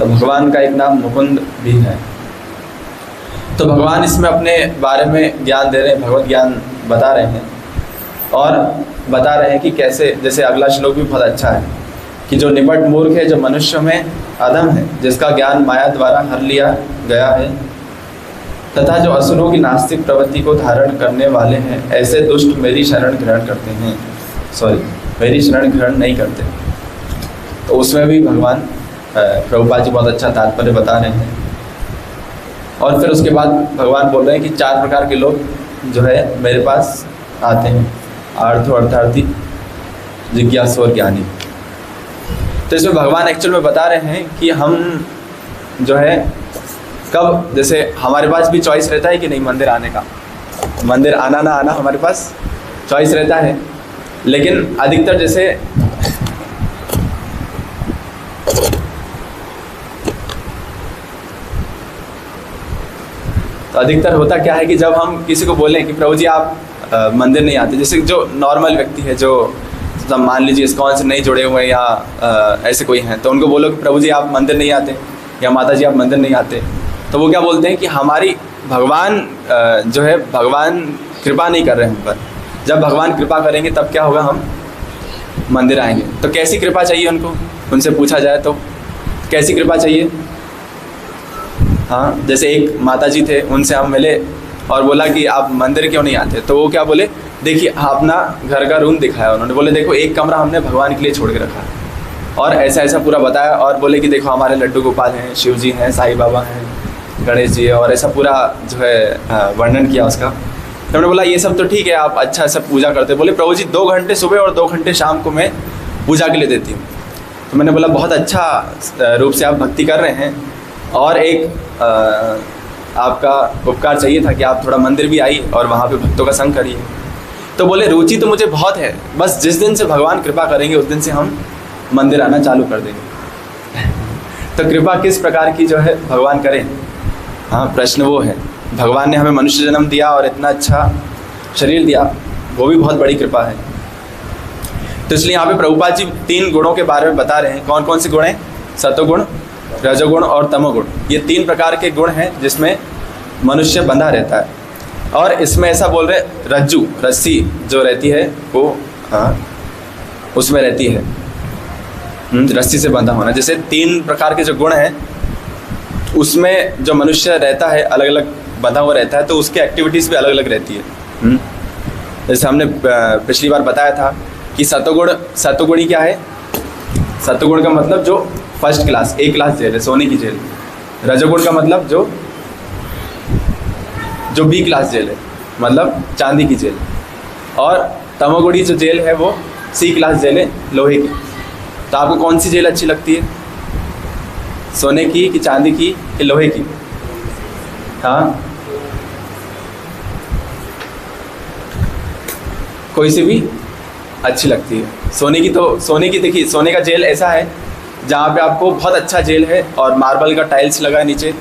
तो भगवान का एक नाम मुकुंद भी है। तो भगवान इसमें अपने बारे में ज्ञान दे रहे हैं, भगवत ज्ञान बता रहे हैं और बता रहे हैं कि कैसे, जैसे अगला श्लोक भी बहुत अच्छा है कि जो निपट मूर्ख है, जो मनुष्य में अधम है, जिसका ज्ञान माया द्वारा हर लिया गया है, तथा जो असुरों की नास्तिक प्रवृत्ति को धारण करने वाले हैं, ऐसे दुष्ट मेरी शरण ग्रहण करते हैं, मेरी शरण ग्रहण नहीं करते। तो उसमें भी भगवान प्रभुपाद जी बहुत अच्छा तात्पर्य बता रहे हैं। और फिर उसके बाद भगवान बोल रहे हैं कि 4 प्रकार के लोग जो है मेरे पास आते हैं, आर्थो अर्थार्थी, जिज्ञासु और ज्ञानी। तो इसमें भगवान एक्चुअल में बता रहे हैं कि हम जो है कब, जैसे हमारे पास भी चॉइस रहता है कि नहीं मंदिर आने का, मंदिर आना ना आना हमारे पास चॉइस रहता है, लेकिन अधिकतर जैसे तो अधिकतर होता क्या है कि जब हम किसी को बोलें कि प्रभु जी आप मंदिर नहीं आते, जैसे जो नॉर्मल व्यक्ति है, जो सब मान लीजिए इस्कॉन से नहीं जुड़े हुए हैं या ऐसे कोई हैं, तो उनको बोलो कि प्रभु जी आप मंदिर नहीं आते या माता जी आप मंदिर नहीं आते, तो वो क्या बोलते हैं कि हमारी भगवान जो है, भगवान कृपा नहीं कर रहे हैं हम पर। जब भगवान कृपा करेंगे तब क्या होगा, हम मंदिर आएंगे। तो कैसी कृपा चाहिए उनको, उनसे पूछा जाए तो कैसी कृपा चाहिए? हाँ, जैसे एक माता जी थे, उनसे हम मिले और बोला कि आप मंदिर क्यों नहीं आते, तो वो क्या बोले, देखिए अपना घर का रूम दिखाया उन्होंने, बोले देखो एक कमरा हमने भगवान के लिए छोड़ के रखा है और ऐसा ऐसा पूरा बताया, और बोले कि देखो हमारे लड्डू गोपाल हैं, शिव जी हैं, साईं बाबा हैं, गणेश जी है, और ऐसा पूरा जो है वर्णन किया उसका। तो हमने बोला ये सब तो ठीक है, आप अच्छा सब पूजा करते, बोले प्रभु जी 2 घंटे सुबह और 2 घंटे शाम को मैं पूजा के लिए देती हूँ। तो मैंने बोला बहुत अच्छा रूप से आप भक्ति कर रहे हैं, और एक आपका उपकार चाहिए था कि आप थोड़ा मंदिर भी आइए और वहाँ पे भक्तों का संग करिए। तो बोले रुचि तो मुझे बहुत है, बस जिस दिन से भगवान कृपा करेंगे उस दिन से हम मंदिर आना चालू कर देंगे। तो कृपा किस प्रकार की जो है भगवान करें, हाँ प्रश्न वो है। भगवान ने हमें मनुष्य जन्म दिया और इतना अच्छा शरीर दिया, वो भी बहुत बड़ी कृपा है। तो इसलिए यहाँ पे प्रभुपाद जी 3 गुणों के बारे में बता रहे हैं। कौन कौन से गुण हैं? सतोगुण, रजोगुण और तमोगुण। ये 3 प्रकार के गुण हैं जिसमें मनुष्य बंधा रहता है। और इसमें ऐसा बोल रहे, रज्जू, रस्सी जो रहती है वो, हाँ उसमें रहती है, रस्सी से बंधा होना। जैसे 3 प्रकार के जो गुण हैं उसमें जो मनुष्य रहता है अलग अलग बंधा हुआ रहता है, तो उसकी एक्टिविटीज़ भी अलग अलग रहती है। जैसे हमने पिछली बार बताया था कि सतोगुणी क्या है? सतोगुण का मतलब जो first class, A class jail है, सोने की जेल। रजोगुण का मतलब जो B क्लास जेल है, मतलब चांदी की जेल। और तमोगुणी जो जेल है वो C क्लास जेल है, लोहे की। तो आपको कौन सी जेल अच्छी लगती है, सोने की कि चांदी की कि लोहे की? हाँ, कोई सी भी अच्छी लगती है। सोने की, तो सोने की देखिए, सोने का जेल ऐसा है जहाँ पे आपको बहुत अच्छा जेल है और मार्बल का टाइल्स लगा है नीचे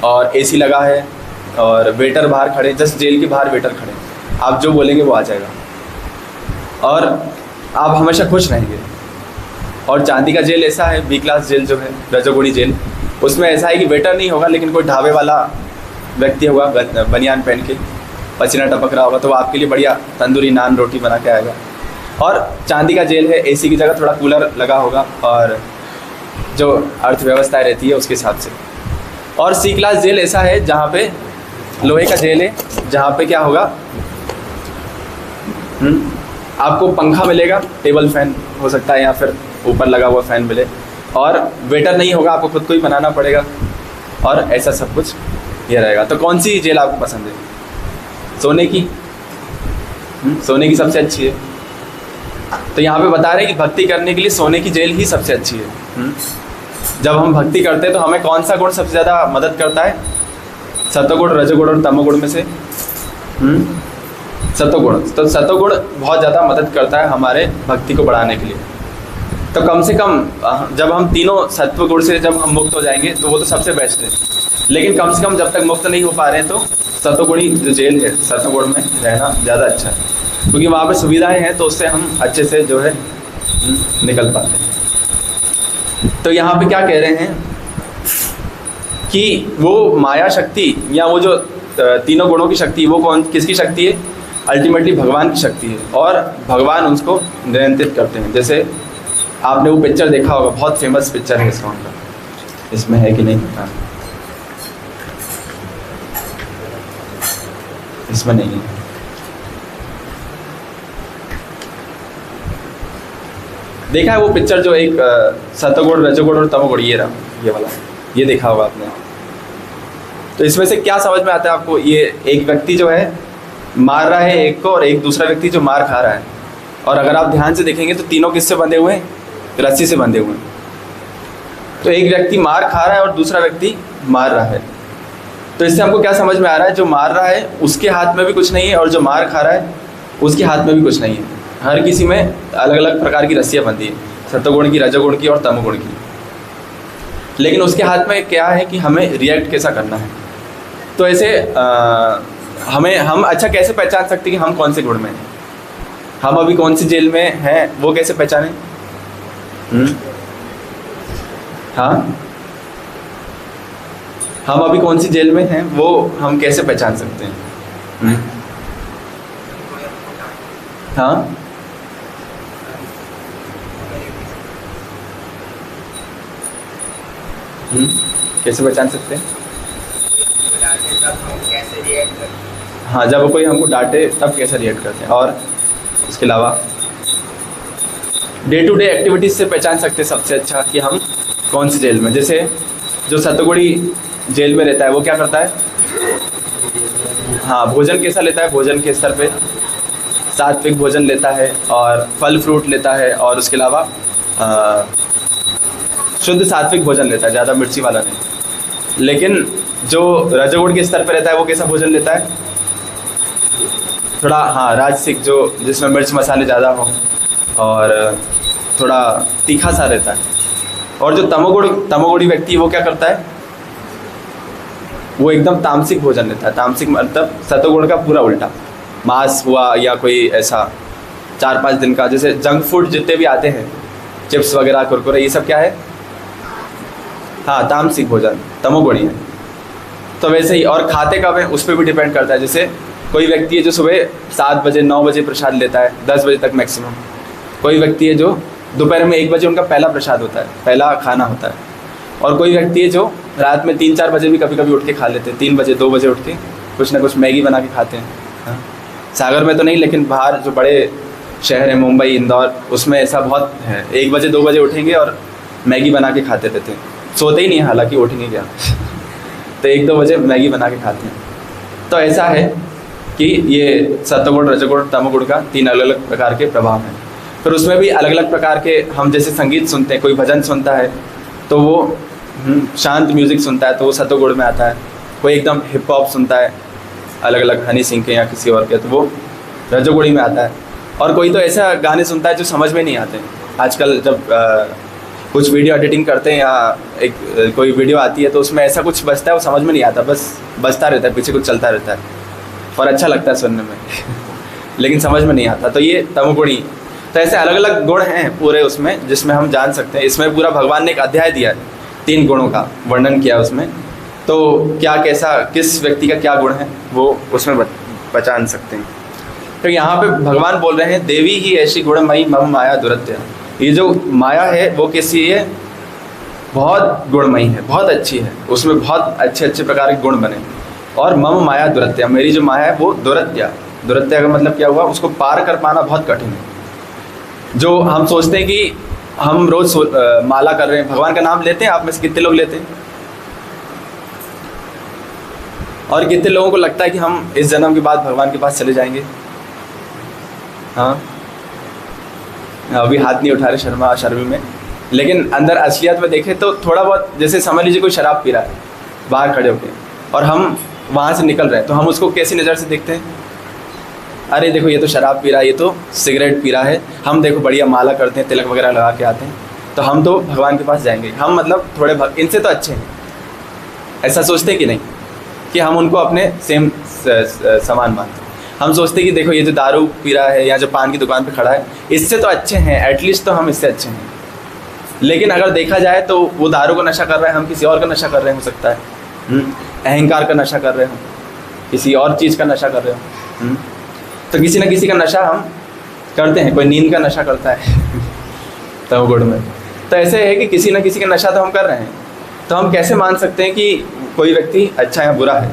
और AC लगा है और वेटर बाहर खड़े, जस्ट जेल के बाहर वेटर खड़े, आप जो बोलेंगे वो आ जाएगा और आप हमेशा खुश रहेंगे। और चांदी का जेल ऐसा है, B क्लास जेल जो है, रजोगुणी जेल, उसमें ऐसा है कि वेटर नहीं होगा लेकिन कोई ढाबे वाला व्यक्ति होगा, बनियान पहन के, पसीना टपक रहा होगा, तो वो आपके लिए बढ़िया तंदूरी नान रोटी बना के आएगा। और चांदी का जेल है, AC की जगह थोड़ा कूलर लगा होगा और जो अर्थव्यवस्था रहती है उसके हिसाब से। और C क्लास जेल ऐसा है जहाँ पे लोहे का जेल है, जहाँ पे क्या होगा, आपको पंखा मिलेगा, टेबल फैन हो सकता है या फिर ऊपर लगा हुआ फैन मिले, और वेटर नहीं होगा, आपको खुद को ही बनाना पड़ेगा, और ऐसा सब कुछ ये रहेगा। तो कौन सी जेल आपको पसंद है? सोने की। सोने की सबसे अच्छी है। तो यहाँ पे बता रहे हैं कि भक्ति करने के लिए सोने की जेल ही सबसे अच्छी है। जब हम भक्ति करते हैं तो हमें कौन सा गुण सबसे ज़्यादा मदद करता है? सतोगुण, रजोगुण और तमोगुण में से सतोगुण। तो सतोगुण बहुत ज़्यादा मदद करता है हमारे भक्ति को बढ़ाने के लिए। तो कम से कम जब हम तीनों सत्व गुण से जब हम मुक्त हो जाएंगे तो वो तो सबसे बेस्ट है, लेकिन कम से कम जब तक मुक्त नहीं हो पा रहे हैं तो सतोगुणी जो जेल है, सतोगुण में रहना ज़्यादा अच्छा है, क्योंकि वहाँ पे सुविधाएं हैं तो उससे हम अच्छे से जो है निकल पाते हैं। तो यहाँ पे क्या कह रहे हैं कि वो माया शक्ति या वो जो तीनों गुणों की शक्ति, वो किसकी शक्ति है? अल्टीमेटली भगवान की शक्ति है, और भगवान उसको नियंत्रित करते हैं। जैसे आपने वो पिक्चर देखा होगा, बहुत फेमस पिक्चर है इसका, इसमें है कि नहीं पता, इसमें नहीं है। देखा है वो पिक्चर जो एक सतोगुण, रजोगुण और तमोगुण, ये रहा, ये वाला, ये देखा होगा आपने। तो इसमें से क्या समझ में आता है आपको? ये एक व्यक्ति जो है मार रहा है एक को, और एक दूसरा व्यक्ति जो मार खा रहा है, और अगर आप ध्यान से देखेंगे तो तीनों किससे बंधे हुए हैं? रस्सी से बंधे हुए हैं। तो एक व्यक्ति मार खा रहा है और दूसरा व्यक्ति मार रहा है। तो इससे हमको क्या समझ में आ रहा है? जो मार रहा है उसके हाथ में भी कुछ नहीं है, और जो मार खा रहा है उसके हाथ में भी कुछ नहीं है। हर किसी में अलग अलग प्रकार की रस्सियाँ बंधी है, सत्वगुण की, रजोगुण की और तमोगुण की। लेकिन उसके हाथ में क्या है कि हमें रिएक्ट कैसा करना है। तो ऐसे हम अच्छा कैसे पहचान सकते हैं कि हम कौन से गुण में हैं? हम अभी कौन सी जेल में हैं, वो कैसे पहचानें? हाँ, हम अभी कौन सी जेल में हैं वो हम कैसे पहचान सकते हैं? हाँ, कैसे पहचान सकते हैं? हाँ, जब कोई हमको डांटे तब कैसे रिएक्ट करते हैं। और इसके अलावा डे टू डे एक्टिविटीज़ से पहचान सकते हैं सबसे अच्छा कि हम कौन सी जेल में। जैसे जो सतोगुणी जेल में रहता है वो क्या करता है? हाँ, भोजन कैसा लेता है? भोजन के स्तर पे सात्विक भोजन लेता है, और फल फ्रूट लेता है, और उसके अलावा शुद्ध सात्विक भोजन लेता है, ज़्यादा मिर्ची वाला नहीं। लेकिन जो रजोगुण के स्तर पे रहता है वो कैसा भोजन लेता है? थोड़ा हाँ राजसिक, जो जिसमें मिर्च मसाले ज़्यादा हो और थोड़ा तीखा सा रहता है। और जो तमोगुणी व्यक्ति वो क्या करता है? वो एकदम तामसिक भोजन लेता है। तामसिक मतलब सतोगुण का पूरा उल्टा, मांस हुआ या कोई ऐसा 4-5 दिन का, जैसे जंक फूड जितने भी आते हैं, चिप्स वगैरह, कुरकुरे, ये सब क्या है? हाँ, तामसिक भोजन, तमोगुणी है। तो वैसे ही, और खाते कब है उस पर भी डिपेंड करता है। जैसे कोई व्यक्ति है जो सुबह 7 बजे 9 बजे प्रसाद लेता है, 10 बजे तक मैक्सिमम। कोई व्यक्ति है जो दोपहर में 1 बजे उनका पहला प्रसाद होता है, पहला खाना होता है। और कोई व्यक्ति है जो रात में 3-4 बजे भी कभी कभी उठ के खा लेते हैं, 3 बजे 2 बजे उठ के कुछ ना कुछ मैगी बना के खाते हैं। हाँ, सागर में तो नहीं, लेकिन बाहर जो बड़े शहर हैं, मुंबई, इंदौर, उसमें ऐसा बहुत है। 1 बजे 2 बजे उठेंगे और मैगी बना के खाते रहते हैं, सोते ही नहीं, हालांकि उठेंगे क्या तो 1-2 बजे मैगी बना के खाते हैं। तो ऐसा है कि ये सत्वगुण, रजोगुण, तमोगुण का 3 अलग अलग प्रकार के प्रभाव हैं। फिर उसमें भी अलग अलग प्रकार के, हम जैसे संगीत सुनते हैं, कोई भजन सुनता है तो वो शांत म्यूज़िक सुनता है तो वो सत्वगुण में आता है। कोई एकदम हिप हॉप सुनता है, अलग अलग हनी सिंह के या किसी और के, तो वो रजोगुणी में आता है। और कोई तो ऐसा गाने सुनता है जो समझ में नहीं आते। आजकल जब कुछ वीडियो एडिटिंग करते हैं या कोई वीडियो आती है तो उसमें ऐसा कुछ बजता है, वो समझ में नहीं आता, बस बजता रहता है, पीछे कुछ चलता रहता है और अच्छा लगता है सुनने में लेकिन समझ में नहीं आता। तो ये तमोगुणी। तो ऐसे अलग अलग गुण हैं पूरे उसमें, जिसमें हम जान सकते हैं। इसमें पूरा भगवान ने एक अध्याय दिया है, 3 गुणों का वर्णन किया उसमें। तो क्या, कैसा, किस व्यक्ति का क्या गुण है वो उसमें पहचान सकते हैं। तो यहाँ पे भगवान बोल रहे हैं, देवी ही ऐसी गुणमयी मम माया दुरत्य। ये जो माया है वो कैसी है? बहुत गुणमयी है, बहुत अच्छी है, उसमें बहुत अच्छे अच्छे प्रकार के गुण बने। और मम माया दुरत्या, मेरी जो माया है वो दुरत्या। दुरत्या का मतलब क्या हुआ? उसको पार कर पाना बहुत कठिन है। जो हम सोचते हैं कि हम रोज़ माला कर रहे हैं, भगवान का नाम लेते हैं, आप में से कितने लोग लेते हैं? और कितने लोगों को लगता है कि हम इस जन्म के बाद भगवान के पास चले जाएंगे? हाँ, अभी हाथ नहीं उठा रहे शर्मा शर्मी में, लेकिन अंदर असलियत में देखें तो थोड़ा बहुत, जैसे समझ लीजिए कोई शराब पी रहा है बाहर खड़े होकर, और हम वहाँ से निकल रहे हैं, तो हम उसको कैसी नज़र से देखते हैं? अरे देखो, ये तो शराब पी रहा है, ये तो सिगरेट पी रहा है। हम देखो बढ़िया माला करते हैं, तिलक वगैरह लगा के आते हैं, तो हम तो भगवान के पास जाएंगे, हम मतलब थोड़े इनसे तो अच्छे हैं। ऐसा सोचते हैं कि नहीं, कि हम उनको अपने सेम समान मानते हैं। हम सोचते हैं कि देखो, ये जो दारू पी रहा है या जो पान की दुकान पे खड़ा है, इससे तो अच्छे हैं, एटलीस्ट तो हम इससे अच्छे हैं। लेकिन अगर देखा जाए तो वो दारू का नशा कर रहा है, हम किसी और का नशा कर रहे हैं, हो सकता है। अहंकार का नशा कर रहे हो, किसी और चीज़ का नशा कर रहे हो। तो किसी न किसी का नशा हम करते हैं। कोई नींद का नशा करता है तमोगुण में। तो ऐसे है कि किसी न किसी का नशा तो हम कर रहे हैं। तो हम कैसे मान सकते हैं कि कोई व्यक्ति अच्छा या बुरा है?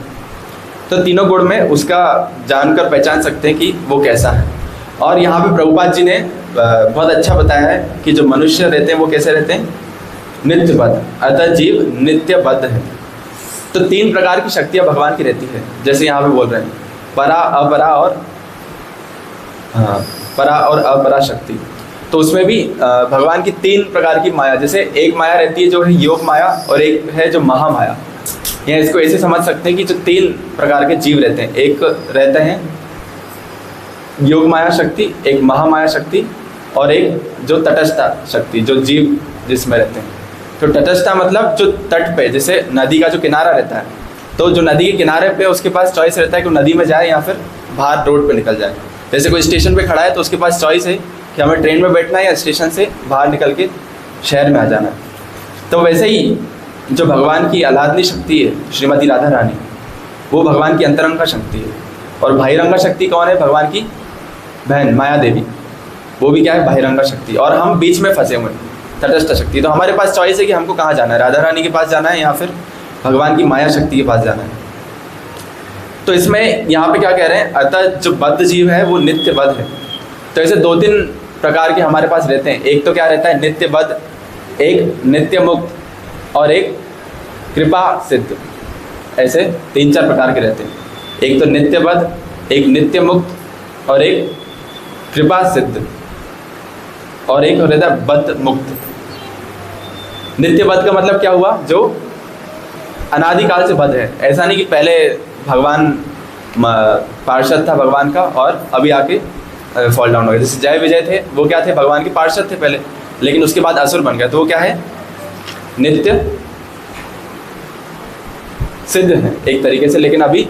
तो तीनों गुण में उसका जानकर पहचान सकते हैं कि वो कैसा है। और यहाँ पे प्रभुपाद जी ने बहुत अच्छा बताया है कि जो मनुष्य रहते हैं वो कैसे रहते हैं? नित्यबद्ध, अतः जीव नित्यबद्ध है। तो 3 प्रकार की शक्तियाँ भगवान की रहती है, जैसे यहाँ पे बोल रहे हैं परा, अपरा और परा और अपरा शक्ति। तो उसमें भी भगवान की 3 प्रकार की माया, जैसे एक माया रहती है जो है योग माया, और एक है जो महामाया। या इसको ऐसे समझ सकते हैं कि जो 3 प्रकार के जीव रहते हैं, एक रहते हैं योग माया शक्ति, एक महामाया शक्ति, और एक जो तटस्था शक्ति, जो जीव जिसमें रहते हैं। तो तटस्था मतलब जो तट पे, जैसे नदी का जो किनारा रहता है, तो जो नदी के किनारे पे उसके पास चॉइस रहता है कि नदी में जाए या फिर बाहर रोड पे निकल जाए। जैसे कोई स्टेशन पे खड़ा है तो उसके पास चॉइस है कि हमें ट्रेन में बैठना है या स्टेशन से बाहर निकल के शहर में आ जाना है। तो वैसे ही जो भगवान की आह्लादनी शक्ति है श्रीमती राधा रानी, वो भगवान की अंतरंगा शक्ति है। और बहिरंगा शक्ति कौन है? भगवान की बहन माया देवी, वो भी क्या है? बहिरंगा शक्ति। और हम बीच में फंसे हुए तटस्थ शक्ति। तो हमारे पास चॉइस है कि हमको कहाँ जाना है, राधा रानी के पास जाना है या फिर भगवान की माया शक्ति के पास जाना है। तो इसमें यहाँ पे क्या कह रहे हैं? अतः जो बद्ध जीव है वो नित्य बद्ध है। तो ऐसे 2-3 प्रकार के हमारे पास रहते हैं। एक तो क्या रहता है? नित्य बद्ध, एक नित्य मुक्त, और एक कृपा सिद्ध। ऐसे 3-4 प्रकार के रहते हैं। एक तो नित्य बद्ध, एक नित्य मुक्त, और एक कृपा सिद्ध, और एक रहता है बद्ध मुक्त। नित्य बद्ध का मतलब क्या हुआ? जो अनादिकाल से बद्ध है। ऐसा नहीं कि पहले भगवान पार्षद था भगवान का और अभी आके फॉल डाउन हो गया। जैसे जय विजय थे, वो क्या थे? भगवान के पार्षद थे पहले, लेकिन उसके बाद असुर बन गया। तो वो क्या है? नित्य सिद्ध है एक तरीके से, लेकिन अभी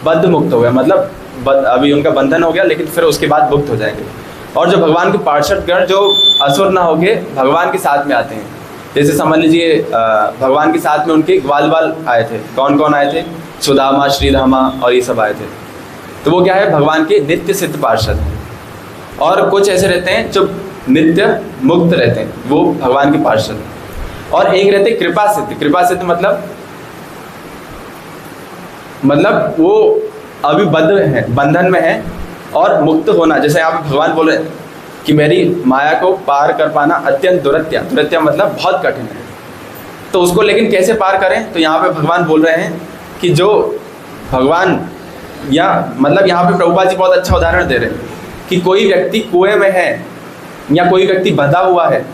बद्ध मुक्त हो गया। मतलब अभी उनका बंधन हो गया, लेकिन फिर उसके बाद मुक्त हो जाएंगे। और जो भगवान के पार्षद गण जो असुर ना होके भगवान के साथ में आते हैं, जैसे समझ लीजिए भगवान के साथ में उनके ग्वाल बाल आए थे। कौन कौन आए थे? सुदामा, श्रीधामा और ये सब आए थे। तो वो क्या है? भगवान के नित्य सिद्ध पार्षद हैं। और कुछ ऐसे रहते हैं जो नित्य मुक्त रहते हैं, वो भगवान के पार्षद हैं। और एक रहते कृपा सिद्ध। कृपा सिद्ध मतलब वो अभी बद्ध है, बंधन में है और मुक्त होना। जैसे यहाँ पे भगवान बोल रहे हैं कि मेरी माया को पार कर पाना अत्यंत दुरत्या। दुरत्या मतलब बहुत कठिन है। तो उसको लेकिन कैसे पार करें? तो यहाँ पे भगवान बोल रहे हैं कि जो भगवान, या मतलब यहाँ पे प्रभुपाद जी बहुत अच्छा उदाहरण दे रहे हैं कि कोई व्यक्ति कुएं में है या कोई व्यक्ति बंधा हुआ है,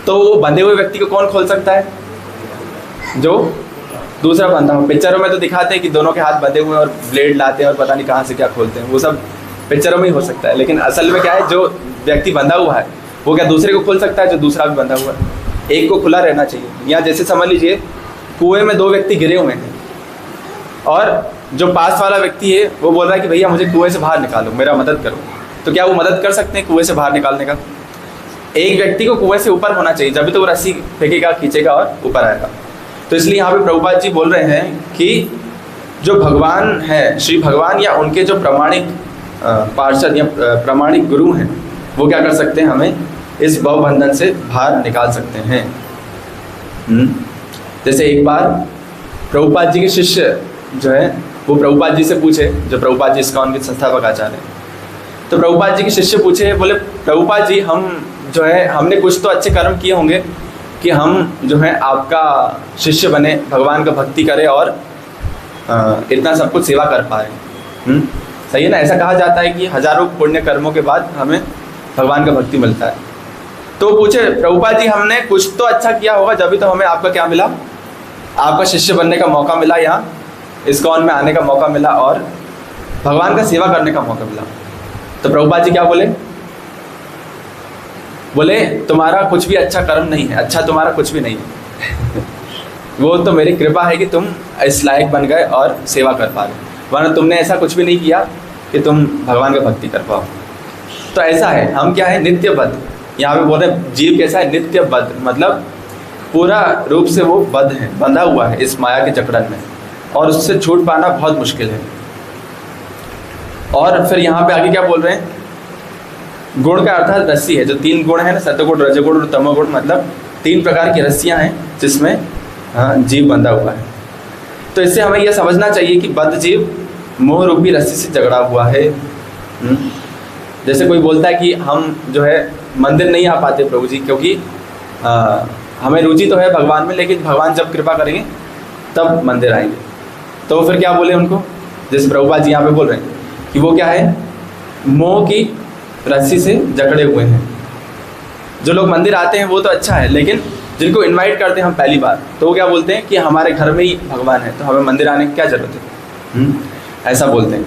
तो वो बंधे हुए व्यक्ति को कौन खोल सकता है? जो दूसरा बंधा हो। पिक्चरों में तो दिखाते हैं कि दोनों के हाथ बंधे हुए हैं और ब्लेड लाते हैं और पता नहीं कहाँ से क्या खोलते हैं, वो सब पिक्चरों में ही हो सकता है। लेकिन असल में क्या है? जो व्यक्ति बंधा हुआ है वो क्या दूसरे को खोल सकता है? जो दूसरा भी बंधा हुआ है, एक को खुला रहना चाहिए। या जैसे समझ लीजिए कुएं में 2 व्यक्ति गिरे हुए हैं और जो पास वाला व्यक्ति है वो बोल रहा है कि भैया मुझे कुएं से बाहर निकालो, मेरा मदद करो। तो क्या वो मदद कर सकते हैं कुएं से बाहर निकालने का? एक व्यक्ति को कुएं से ऊपर होना चाहिए, जब भी तो वो रस्सी फेंकेगा, खींचेगा और ऊपर आएगा। तो इसलिए यहाँ पे प्रभुपाद जी बोल रहे हैं कि जो भगवान है, श्री भगवान या उनके जो प्रमाणिक पार्षद या प्रमाणिक गुरु हैं, वो क्या कर सकते हैं? हमें इस भव बंधन से बाहर निकाल सकते हैं। जैसे एक बार प्रभुपाद जी के शिष्य जो है वो प्रभुपाद जी से पूछे, जो प्रभुपाद जी इस्कॉन के संस्थापक आचार्य हैं। तो प्रभुपाद जी के शिष्य पूछे, बोले प्रभुपाद जी हम जो है हमने कुछ तो अच्छे कर्म किए होंगे कि हम जो है आपका शिष्य बने, भगवान का भक्ति करें और इतना सब कुछ सेवा कर पाए। सही है ना? ऐसा कहा जाता है कि हजारों पुण्य कर्मों के बाद हमें भगवान का भक्ति मिलता है। तो पूछे प्रभुपाद जी हमने कुछ तो अच्छा किया होगा, जब भी तो हमें आपका क्या मिला? आपका शिष्य बनने का मौका मिला, यहाँ इस्कॉन में आने का मौका मिला और भगवान का सेवा करने का मौका मिला। तो प्रभुपाद जी क्या बोले? बोले तुम्हारा कुछ भी अच्छा कर्म नहीं है, अच्छा तुम्हारा कुछ भी नहीं है वो तो मेरी कृपा है कि तुम इस लायक बन गए और सेवा कर पा रहे, वरना तुमने ऐसा कुछ भी नहीं किया कि तुम भगवान का भक्ति कर पाओ। तो ऐसा है, हम क्या है? नित्यबद्ध। यहाँ पे बोल रहे जीव कैसा है? नित्यबद्ध, मतलब पूरा रूप से वो बंध है, बंधा हुआ है इस माया के जकड़न में, और उससे छूट पाना बहुत मुश्किल है। और फिर यहाँ पे आगे क्या बोल रहे हैं, गुण का अर्थात रस्सी है, जो 3 गुण है ना, सत्वगुण, रजोगुण और तमोगुण, मतलब 3 प्रकार की रस्सियाँ हैं जिसमें जीव बंधा हुआ है। तो इससे हमें यह समझना चाहिए कि बद्ध जीव मोह रूपी रस्सी से झगड़ा हुआ है। जैसे कोई बोलता है कि हम जो है मंदिर नहीं आ पाते प्रभु जी, क्योंकि हमें रुचि तो है भगवान में, लेकिन भगवान जब कृपा करेंगे तब मंदिर आएंगे। तो फिर क्या बोले उनको, जैसे प्रभुपाद जी यहाँ पे बोल रहे हैं कि वो क्या है, मोह की रस्सी से जकड़े हुए हैं। जो लोग मंदिर आते हैं वो तो अच्छा है, लेकिन जिनको इनवाइट करते हैं हम पहली बार, तो वो क्या बोलते हैं कि हमारे घर में ही भगवान है, तो हमें मंदिर आने की क्या ज़रूरत है, ऐसा बोलते हैं।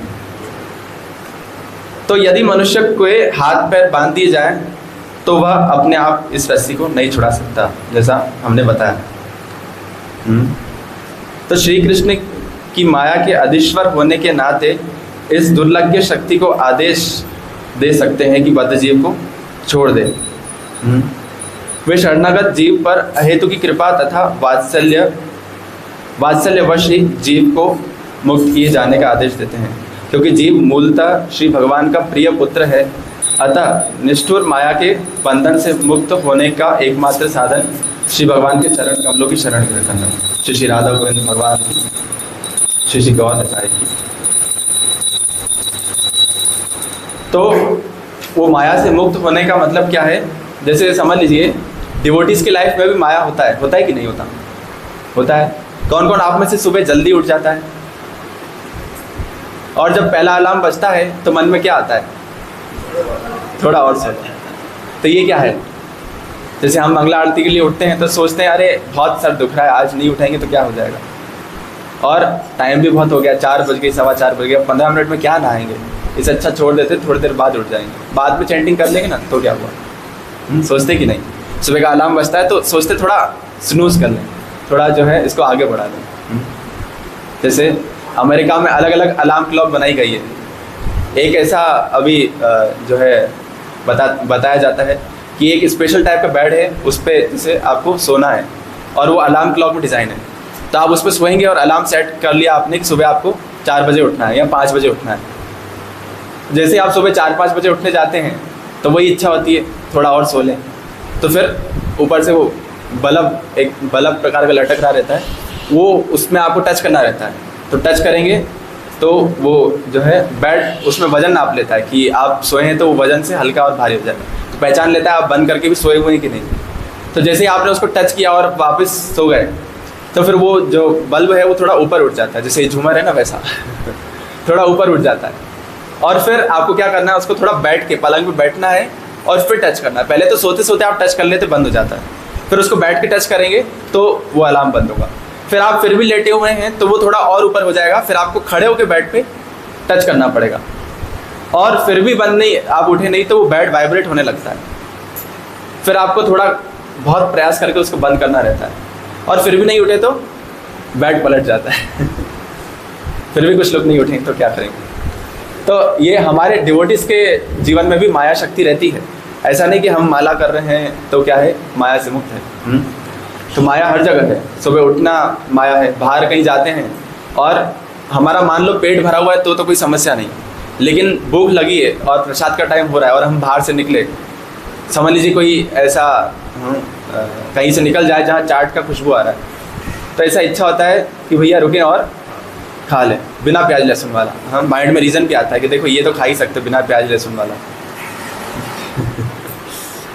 तो यदि मनुष्य को हाथ पैर बांध दिए जाए तो वह अपने आप इस रस्सी को नहीं छुड़ा सकता, जैसा हमने बताया। तो श्री कृष्ण की माया के अधीश्वर होने के नाते इस दुर्लभ शक्ति को आदेश दे सकते हैं कि बद्ध जीव को छोड़ दे। वे शरणागत जीव पर अहेतु की कृपा तथा वात्सल्यवश ही जीव को मुक्त किए जाने का आदेश देते हैं, क्योंकि जीव मूलतः श्री भगवान का प्रिय पुत्र है। अतः निष्ठुर माया के बंधन से मुक्त होने का एकमात्र साधन श्री भगवान के चरण कमलों की शरण ग्रहण करना। श्री श्री राधा गोविंद भगवान, श्री श्री गौर निताई की। तो वो माया से मुक्त होने का मतलब क्या है, जैसे समझ लीजिए डिवोटीज की लाइफ में भी माया होता है कि नहीं होता? होता है। कौन कौन आप में से सुबह जल्दी उठ जाता है, और जब पहला अलार्म बजता है तो मन में क्या आता है, थोड़ा और सो। तो ये क्या है, जैसे हम मंगला आरती के लिए उठते हैं तो सोचते हैं अरे बहुत सर दुख रहा है, आज नहीं उठेंगे तो क्या हो जाएगा, और टाइम भी बहुत हो गया, 4 बज गए, 4:15 बज गए, 15 मिनट में क्या नहाएंगे, इससे अच्छा छोड़ देते, थोड़ी देर बाद उठ जाएंगे, बाद में चैंटिंग कर लेंगे ना, तो क्या हुआ। सोचते कि नहीं, सुबह का अलार्म बजता है तो सोचते थोड़ा स्नूज कर लें, थोड़ा जो है इसको आगे बढ़ा दें। जैसे अमेरिका में अलग अलग अलार्म क्लॉक बनाई गई है। एक ऐसा अभी जो है बताया जाता है कि एक स्पेशल टाइप का बेड है, उस पर जैसे आपको सोना है और वो अलार्म क्लॉक में डिज़ाइन है, तो आप उस पर सोएंगे और अलार्म सेट कर लिया आपने कि सुबह आपको 4 बजे उठना है या 5 बजे उठना है। जैसे आप सुबह 4-5 बजे उठने जाते हैं तो वही इच्छा होती है थोड़ा और सो लें, तो फिर ऊपर से वो एक बल्ब प्रकार का लटक रहा रहता है, वो उसमें आपको टच करना रहता है, तो टच करेंगे तो वो जो है बेड उसमें वज़न नाप लेता है कि आप सोए हैं, तो वो वज़न से हल्का और भारी हो जाता है, तो पहचान लेता है आप बंद करके भी सोए हुए हैं कि नहीं। तो जैसे ही आपने उसको टच किया और वापस सो गए, तो फिर वो जो बल्ब है वो थोड़ा ऊपर उठ जाता है, जैसे झूमर है ना वैसा थोड़ा ऊपर उठ जाता है। और फिर आपको क्या करना है, उसको थोड़ा बैठ के पलंग पे बैठना है और फिर टच करना है। पहले तो सोते सोते आप टच कर लेते, बंद हो जाता है, फिर उसको बैठ के टच करेंगे तो वो अलार्म बंद होगा। फिर आप फिर भी लेटे हुए हैं तो वो थोड़ा और ऊपर हो जाएगा, फिर आपको खड़े होकर बेड पे टच करना पड़ेगा, और फिर भी बंद नहीं, आप उठे नहीं तो वो बेड वाइब्रेट होने लगता है, फिर आपको थोड़ा बहुत प्रयास करके उसको बंद करना रहता है, और फिर भी नहीं उठे तो बेड पलट जाता है फिर भी कुछ लोग नहीं उठेंगे तो क्या करेंगे। तो ये हमारे डिवोटीज के जीवन में भी माया शक्ति रहती है, ऐसा नहीं कि हम माला कर रहे हैं तो क्या है माया से मुक्त है। तो माया हर जगह है, सुबह उठना माया है, बाहर कहीं जाते हैं और हमारा मान लो पेट भरा हुआ है तो कोई समस्या नहीं, लेकिन भूख लगी है और प्रसाद का टाइम हो रहा है और हम बाहर से निकले, समझ लीजिए कोई ऐसा कहीं से निकल जाए जहाँ चाट का खुशबू आ रहा है, तो ऐसा इच्छा होता है कि भैया रुकें और खा लें बिना प्याज लहसुन वाला। हम माइंड में रीज़न भी आता है कि देखो ये तो खा ही सकते बिना प्याज लहसुन वाला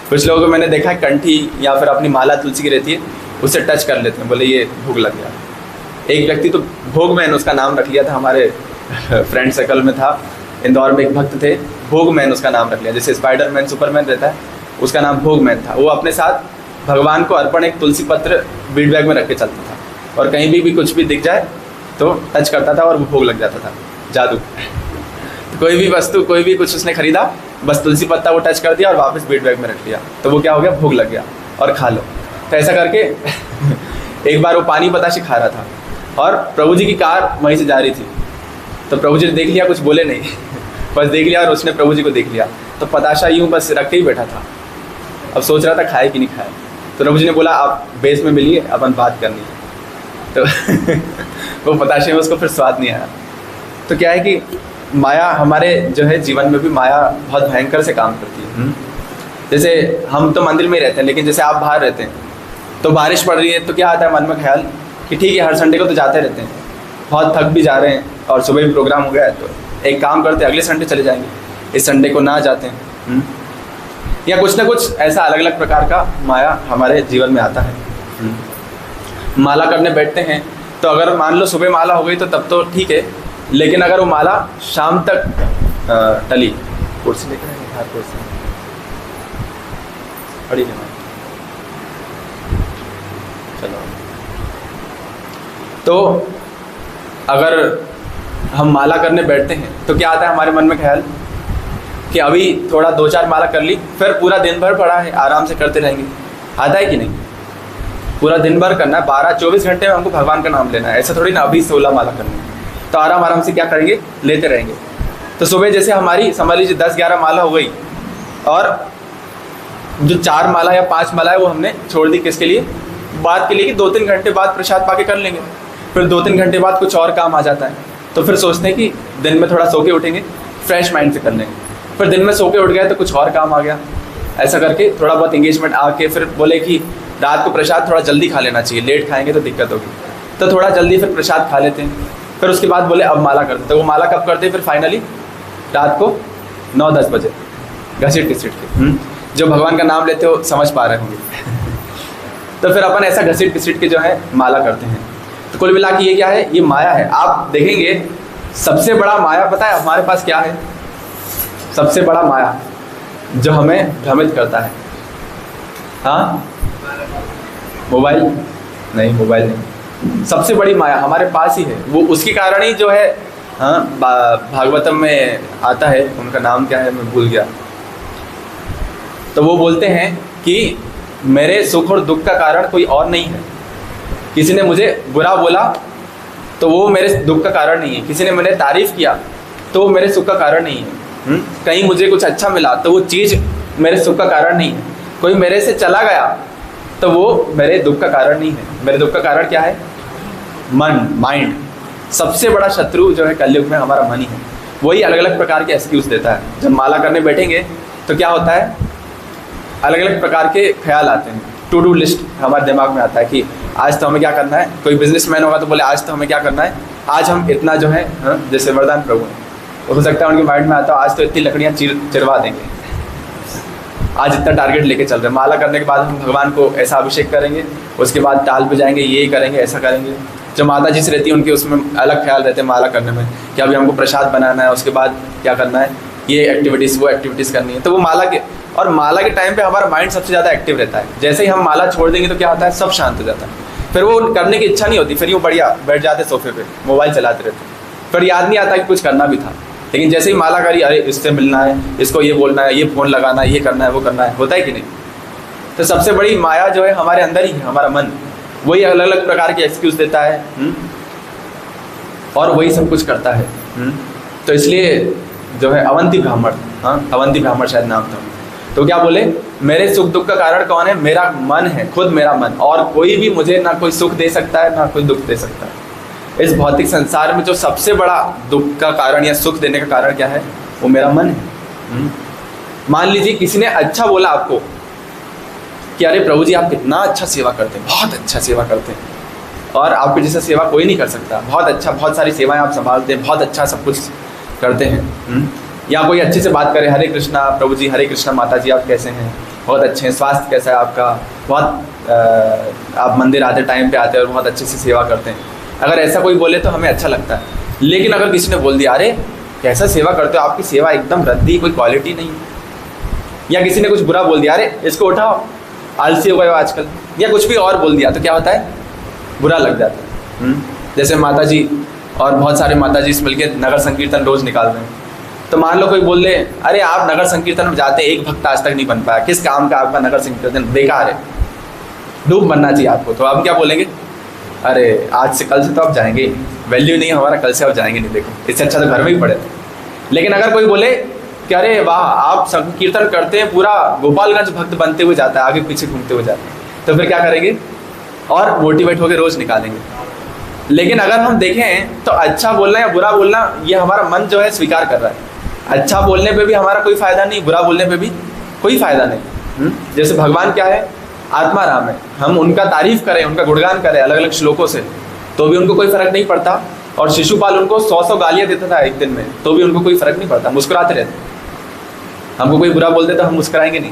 कुछ लोगों को मैंने देखा है कंठी या फिर अपनी माला तुलसी की रहती है उससे टच कर लेते हैं, बोले ये भूख लग गया। एक व्यक्ति तो भोगमैन उसका नाम रख लिया था, हमारे फ्रेंड सर्कल में था, इंदौर में एक भक्त थे, भोगमैन उसका नाम रख लिया, जैसे स्पाइडरमैन सुपरमैन रहता है उसका नाम भोगमैन था। वो अपने साथ भगवान को अर्पण एक तुलसी पत्र बीड बैग में रख के चलता था, और कहीं भी कुछ भी दिख जाए तो टच करता था और वो भोग लग जाता था, जादू कोई भी वस्तु कोई भी कुछ उसने खरीदा, बस तुलसी पत्ता वो टच कर दिया और वापस बीड बैग में रख लिया, तो वो क्या हो गया, भोग लग गया और खा लो। तो ऐसा करके एक बार वो पानी बताशे खा रहा था और प्रभु जी की कार वहीं से जा रही थी, तो प्रभु जी ने देख लिया, कुछ बोले नहीं बस देख लिया, और उसने प्रभु जी को देख लिया, तो पताशा यूँ बस रख के ही बैठा था। अब सोच रहा था खाए कि नहीं खाए, तो प्रभु जी ने बोला आप बेस में मिलिए, अपन बात करनी है। तो वो पताशे में उसको फिर स्वाद नहीं आया। तो क्या है कि माया हमारे जो है जीवन में भी माया बहुत भयंकर से काम करती है। जैसे हम तो मंदिर में ही रहते हैं, लेकिन जैसे आप बाहर रहते हैं तो बारिश पड़ रही है तो क्या आता है मन में ख्याल कि ठीक है हर संडे को तो जाते रहते हैं, बहुत थक भी जा रहे हैं और सुबह भी प्रोग्राम हो गया है, तो एक काम करते हैं अगले संडे चले जाएंगे, इस संडे को ना जाते हैं। या कुछ ना कुछ ऐसा अलग अलग प्रकार का माया हमारे जीवन में आता है। माला करने बैठते हैं तो अगर मान लो सुबह माला हो गई तो तब तो ठीक है, लेकिन अगर वो माला शाम तक टली, कुर्सी लेकर आए, कुर्सी पड़ी है, चलो। तो अगर हम माला करने बैठते हैं तो क्या आता है हमारे मन में ख्याल कि अभी थोड़ा 2-4 माला कर ली, फिर पूरा दिन भर पड़ा है आराम से करते रहेंगे। आता है कि नहीं? पूरा दिन भर करना है, 12-24 घंटे में हमको भगवान का नाम लेना है। ऐसा थोड़ी ना अभी 16 माला करनी है, तो आराम आराम से क्या करेंगे, लेते रहेंगे। तो सुबह जैसे हमारी समझ लीजिए 10-11 माला हो गई, और जो 4 माला या 5 माला है वो हमने छोड़ दी, किसके लिए? बात के लिए कि 2-3 घंटे बाद प्रसाद पाके कर लेंगे। फिर 2-3 घंटे बाद कुछ और काम आ जाता है, तो फिर सोचते हैं कि दिन में थोड़ा सो के उठेंगे, फ्रेश माइंड से कर लेंगे। फिर दिन में सो के उठ गए तो कुछ और काम आ गया, ऐसा करके थोड़ा बहुत एंगेजमेंट आके फिर बोले कि रात को प्रसाद थोड़ा जल्दी खा लेना चाहिए, लेट खाएंगे तो दिक्कत होगी, तो थोड़ा जल्दी फिर प्रसाद खा लेते हैं। फिर उसके बाद बोले अब माला करते, तो वो माला कब करते हैं? फिर फाइनली रात को 9-10 बजे घसीट घसीट के। जो भगवान का नाम लेते हो समझ पा रहे होंगे। तो फिर अपन ऐसा घसीट घसीट के जो है माला करते हैं। तो कुल मिला के ये क्या है? ये माया है। आप देखेंगे सबसे बड़ा माया पता है हमारे पास क्या है? सबसे बड़ा माया जो हमें भ्रमित करता है, हाँ, मोबाइल नहीं, मोबाइल नहीं, सबसे बड़ी माया हमारे पास ही है। वो उसके कारण ही जो है, हाँ, भागवतम में आता है, उनका नाम क्या है मैं भूल गया। तो वो बोलते हैं कि मेरे सुख और दुख का कारण कोई और नहीं है। किसी ने मुझे बुरा बोला तो वो मेरे दुख का कारण नहीं है, किसी ने मैंने तारीफ़ किया तो वो मेरे सुख का कारण नहीं है, कहीं मुझे कुछ अच्छा मिला तो वो चीज़ मेरे सुख का कारण नहीं है, कोई मेरे से चला गया तो वो मेरे दुख का कारण नहीं है। मेरे दुख का कारण क्या है? मन, माइंड। सबसे बड़ा शत्रु जो है कलयुग में हमारा मन ही है। वही अलग अलग प्रकार के एक्सक्यूज़ देता है। जब माला करने बैठेंगे तो क्या होता है, अलग अलग प्रकार के ख्याल आते हैं। टू डू लिस्ट हमारे दिमाग में आता है कि आज तो हमें क्या करना है। कोई बिजनेसमैन होगा तो बोले आज तो हमें क्या करना है, आज हम इतना जो है, जैसे वरदान प्रभु हैं, हो सकता है उनके माइंड में आता है आज तो इतनी लकड़ियाँ चिरवा देंगे, आज इतना टारगेट लेके चल रहे हैं। माला करने के बाद हम भगवान को ऐसा अभिषेक करेंगे, उसके बाद ताल पे जाएंगे, ये करेंगे, ऐसा करेंगे। जो माता जी से रहती है उनके उसमें अलग ख्याल रहते हैं माला करने में कि अभी हमको प्रसाद बनाना है, उसके बाद क्या करना है, ये एक्टिविटीज़ वो एक्टिविटीज़ करनी है। तो वो माला के, और माला के टाइम पे हमारा माइंड सबसे ज़्यादा एक्टिव रहता है। जैसे ही हम माला छोड़ देंगे तो क्या होता है, सब शांत हो जाता है, फिर वो करने की इच्छा नहीं होती, फिर यूँ बढ़िया बैठ जाते सोफे पे, मोबाइल चलाते रहते, फिर याद नहीं आता कि कुछ करना भी था। लेकिन जैसे ही माला करी, अरे इससे मिलना है, इसको ये बोलना है, ये फ़ोन लगाना है, ये करना है, वो करना है, होता है कि नहीं? तो सबसे बड़ी माया जो है हमारे अंदर ही है, हमारा मन। वही अलग अलग प्रकार के एक्सक्यूज़ देता है, और वही सब कुछ करता है। तो इसलिए जो है अवंती ब्राह्मण, हाँ, अवंती ब्राह्मण शायद नाम था, तो क्या बोले, मेरे सुख दुख का कारण कौन है? मेरा मन है, खुद मेरा मन, और कोई भी मुझे ना कोई सुख दे सकता है ना कोई दुख दे सकता है। इस भौतिक संसार में जो सबसे बड़ा दुख का कारण या सुख देने का कारण क्या है? वो मेरा मन है। मान लीजिए किसी ने अच्छा बोला आपको कि अरे प्रभु जी आप कितना अच्छा सेवा करते हैं, बहुत अच्छा सेवा करते हैं, और आपके जैसा सेवा कोई नहीं कर सकता, बहुत अच्छा, बहुत सारी सेवाएं आप संभालते हैं, बहुत अच्छा सब कुछ करते हैं। या कोई अच्छे से बात करे, हरे कृष्णा प्रभु जी, हरे कृष्णा माता जी आप कैसे हैं, बहुत अच्छे हैं, स्वास्थ्य कैसा है आपका, बहुत आप मंदिर आते टाइम पे आते हैं और बहुत अच्छे से सेवा करते हैं। अगर ऐसा कोई बोले तो हमें अच्छा लगता है। लेकिन अगर किसी ने बोल दिया अरे कैसा सेवा करते हो, आपकी सेवा एकदम रद्दी, कोई क्वालिटी नहीं, या किसी ने कुछ बुरा बोल दिया, अरे इसको उठाओ आलसी हो गए हो आजकल, या कुछ भी और बोल दिया, तो क्या होता है, बुरा लग जाता है। जैसे माता जी और बहुत सारे माता जी मिल के नगर संकीर्तन रोज़ निकाल रहे हैं, तो मान लो कोई बोल दे अरे आप नगर संकीर्तन में जाते, एक भक्त आज तक नहीं बन पाया, किस काम का आपका नगर संकीर्तन, बेकार है, डूब बनना चाहिए आपको। तो आप क्या बोलेंगे, अरे आज से कल से तो आप जाएंगे, वैल्यू नहीं है हमारा, कल से आप जाएंगे नहीं, देखो इससे अच्छा तो घर में ही पड़े। लेकिन अगर कोई बोले कि अरे वाह आप संकीर्तन करते हैं, पूरा गोपालगंज भक्त बनते हुए जाता है, आगे पीछे घूमते हुए जाता है, तो फिर क्या करेंगे और मोटिवेट होकर रोज़ निकालेंगे। लेकिन अगर हम देखें तो अच्छा बोलना या बुरा बोलना ये हमारा मन जो है स्वीकार कर रहा है। अच्छा बोलने पे भी हमारा कोई फ़ायदा नहीं, बुरा बोलने पे भी कोई फ़ायदा नहीं। जैसे भगवान क्या है, आत्मा राम है, हम उनका तारीफ़ करें, उनका गुणगान करें अलग अलग श्लोकों से तो भी उनको कोई फ़र्क नहीं पड़ता। और शिशुपाल उनको 100 गालियाँ देता था एक दिन में, तो भी उनको कोई फ़र्क नहीं पड़ता, मुस्कुराते रहते। हमको कोई बुरा बोलते तो हम मुस्कुराएंगे नहीं।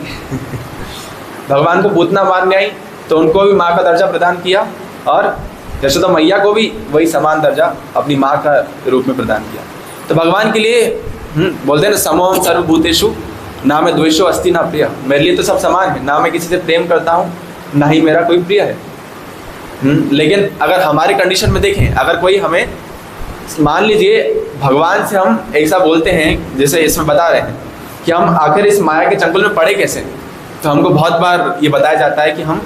भगवान को पूतना मारने आई तो उनको भी माँ का दर्जा प्रदान किया, और यशोदा मैया को भी वही समान दर्जा अपनी माँ का रूप में प्रदान किया। तो भगवान के लिए बोलते हैं ना, समोहम सर्वभूतेषु ना मैं द्वेषो अस्ति ना प्रिय। मेरे लिए तो सब समान है, ना मैं किसी से प्रेम करता हूँ ना ही मेरा कोई प्रिय है। लेकिन अगर हमारे कंडीशन में देखें, अगर कोई हमें मान लीजिए भगवान से हम ऐसा बोलते हैं जैसे इसमें बता रहे हैं कि हम आखिर इस माया के चंगुल में पड़े कैसे, तो हमको बहुत बार ये बताया जाता है कि हम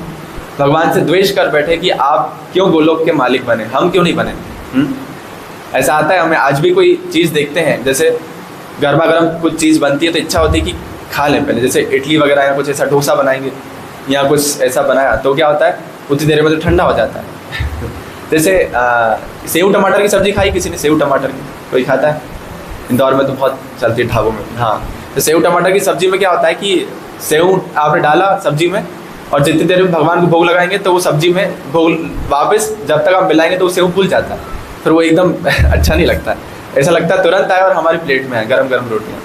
भगवान से द्वेष कर बैठे कि आप क्यों गोलोक के मालिक बने, हम क्यों नहीं बने। ऐसा आता है हमें। आज भी कोई चीज़ देखते हैं, जैसे गर्मा गर्म कुछ चीज़ बनती है तो इच्छा होती है कि खा लें पहले, जैसे इडली वगैरह या कुछ ऐसा डोसा बनाएंगे या कुछ ऐसा बनाया तो क्या होता है उतनी देर में तो ठंडा हो जाता है। जैसे सेव टमाटर की सब्ज़ी खाई किसी ने, सेव टमाटर की कोई खाता है? इंदौर में तो बहुत चलती है ढाबों में। हाँ, तो सेव टमाटर की सब्ज़ी में क्या होता है कि सेव आपने डाला सब्ज़ी में और जितनी देर में भगवान को भोग लगाएंगे तो वो सब्ज़ी में भोग वापस जब तक आप मिलाएंगे तो वो सेव फूल जाता है, फिर वो एकदम अच्छा नहीं लगता। ऐसा लगता है तुरंत आए और हमारी प्लेट में है गरम गरम रोटियाँ।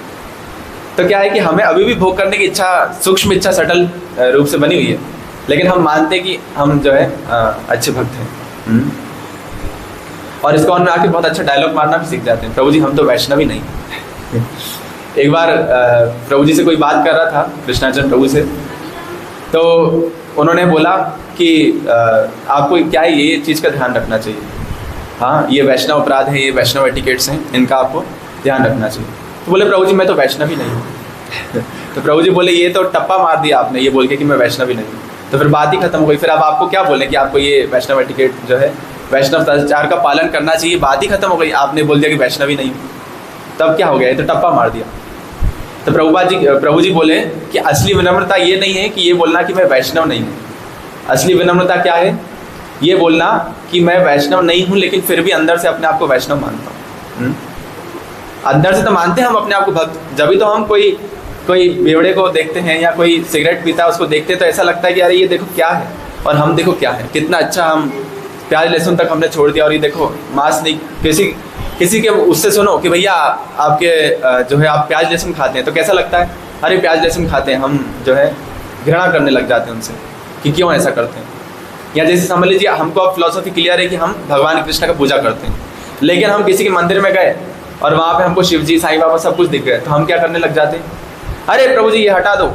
तो क्या है कि हमें अभी भी भोग करने की इच्छा, सूक्ष्म इच्छा सटल रूप से बनी हुई है, लेकिन हम मानते हैं कि हम जो है अच्छे भक्त हैं। और इसको में आके बहुत अच्छा डायलॉग मारना भी सीख जाते हैं, प्रभु जी हम तो वैष्णव ही नहीं। एक बार प्रभु जी से कोई बात कर रहा था, कृष्णाचरण प्रभु से, तो उन्होंने बोला कि आपको क्या है ये चीज़ का ध्यान रखना चाहिए, हाँ ये वैष्णव अपराध है, ये वैष्णव एटिकेट्स हैं, इनका आपको ध्यान रखना चाहिए। तो बोले प्रभु जी मैं तो वैष्णव ही नहीं हूँ। तो प्रभु जी बोले ये तो टप्पा मार दिया आपने ये बोल के कि मैं वैष्णव ही नहीं हूँ। तो फिर बात ही खत्म हो गई। फिर अब आपको क्या बोले कि आपको ये वैष्णव एटिकेट जो है वैष्णव सदाचार का पालन करना चाहिए, बात ही खत्म हो गई। आपने बोल दिया कि वैष्णव ही नहीं हूँ, तब क्या हो गया, ये तो टप्पा मार दिया। तो प्रभु जी बोले कि असली विनम्रता ये नहीं है कि ये बोलना कि मैं वैष्णव नहीं हूँ। असली विनम्रता क्या है, ये बोलना कि मैं वैष्णव नहीं हूँ लेकिन फिर भी अंदर से अपने आप को वैष्णव मानता हूँ। अंदर से तो मानते हैं हम अपने आप को भक्त, जब भी तो हम कोई बेवड़े को देखते हैं या कोई सिगरेट पीता है उसको देखते हैं तो ऐसा लगता है कि अरे ये देखो क्या है और हम देखो क्या है, कितना अच्छा हम प्याज लहसुन तक हमने छोड़ दिया और ये देखो मांस नहीं। किसी के उससे सुनो कि भैया आपके जो है आप प्याज लहसुन खाते हैं तो कैसा लगता है, अरे प्याज लहसुन खाते हैं, हम जो है घृणा करने लग जाते हैं उनसे कि क्यों ऐसा करते हैं। या जैसे समझ लीजिए हमको अब फिलॉसफी क्लियर है कि हम भगवान कृष्ण का पूजा करते हैं, लेकिन हम किसी के मंदिर में गए और वहाँ पे हमको शिव जी साईं बाबा सब कुछ दिख गए तो हम क्या करने लग जाते हैं, अरे प्रभु जी ये हटा दो,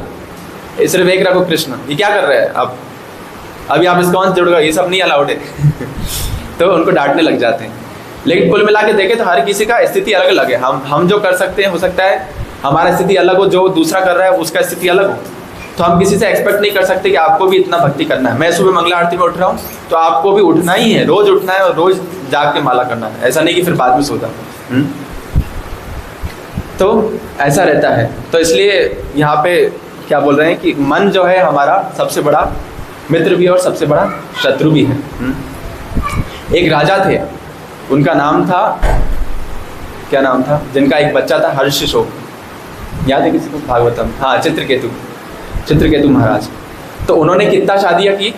सिर्फ एक रखो कृष्ण, ये क्या कर रहे हैं आप, अभी आप इस्कॉन से जुड़ गए, ये सब नहीं अलाउड है। तो उनको डांटने लग जाते हैं। लेकिन कुल मिला के देखें तो हर किसी का स्थिति अलग अलग है। हम जो कर सकते हैं, हो सकता है हमारा स्थिति अलग हो, जो दूसरा कर रहा है उसका स्थिति अलग हो। तो हम किसी से एक्सपेक्ट नहीं कर सकते कि आपको भी इतना भक्ति करना है। मैं सुबह मंगला आरती में उठ रहा हूँ तो आपको भी उठना ही है, रोज उठना है और रोज जाग के माला करना है, ऐसा नहीं कि फिर बाद में सोता। तो ऐसा रहता है। तो इसलिए यहाँ पे क्या बोल रहे हैं कि मन जो है हमारा सबसे बड़ा मित्र भी है और सबसे बड़ा शत्रु भी है। एक राजा थे, उनका नाम था, क्या नाम था, जिनका एक बच्चा था हर्षशोक, याद है किसी को, भागवतम, हाँ चित्रकेतु महाराज। तो उन्होंने कितना शादियाँ की,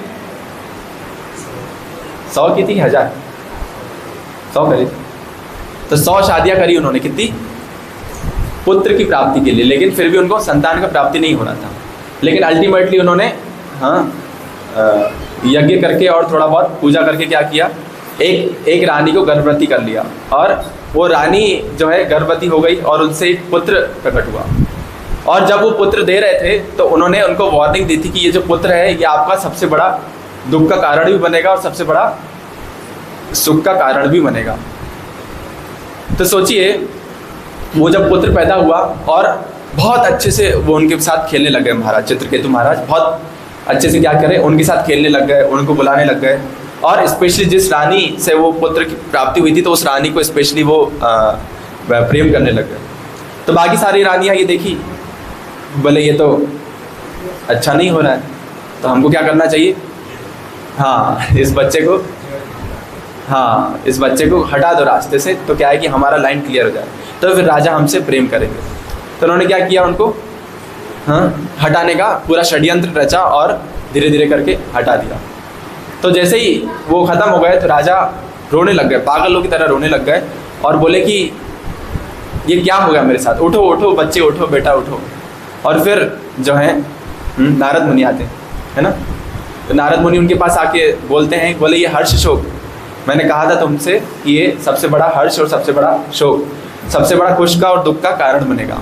100 की थी, 1000, 100 करी थी। तो 100 शादियाँ करी उन्होंने, कितनी, पुत्र की प्राप्ति के लिए। लेकिन फिर भी उनको संतान का प्राप्ति नहीं हो रहा था। लेकिन अल्टीमेटली उन्होंने यज्ञ करके और थोड़ा बहुत पूजा करके क्या किया, एक रानी को गर्भवती कर लिया और वो रानी जो है गर्भवती हो गई और उनसे एक पुत्र प्रकट हुआ। और जब वो पुत्र दे रहे थे तो उन्होंने उनको वार्निंग दी थी कि ये जो पुत्र है ये आपका सबसे बड़ा दुख का कारण भी बनेगा और सबसे बड़ा सुख का कारण भी बनेगा। तो सोचिए वो जब पुत्र पैदा हुआ और बहुत अच्छे से वो उनके साथ खेलने लग गए, महाराज चित्रकेतु महाराज बहुत अच्छे से क्या करें, उनके साथ खेलने लग गए, उनको बुलाने लग गए। और स्पेशली जिस रानी से वो पुत्र की प्राप्ति हुई थी तो उस रानी को स्पेशली वो प्रेम करने लग गए। तो बाकी सारी रानियाँ ये देखी, बोले ये तो अच्छा नहीं हो रहा है, तो हमको क्या करना चाहिए, हाँ इस बच्चे को, हाँ इस बच्चे को हटा दो रास्ते से, तो क्या है कि हमारा लाइन क्लियर हो जाए, तो फिर राजा हमसे प्रेम करेंगे। तो उन्होंने क्या किया, उनको हाँ हटाने का पूरा षड्यंत्र रचा और धीरे धीरे करके हटा दिया। तो जैसे ही वो ख़त्म हो गए तो राजा रोने लग गए, पागलों की तरह रोने लग गए और बोले कि ये क्या हो गया मेरे साथ, उठो उठो बच्चे, उठो बेटा उठो। और फिर जो है नारद मुनि आते हैं, है ना। तो नारद मुनि उनके पास आके बोलते हैं, बोले ये हर्ष शोक, मैंने कहा था तुमसे कि ये सबसे बड़ा हर्ष और सबसे बड़ा शोक, सबसे बड़ा खुश का और दुख का कारण बनेगा।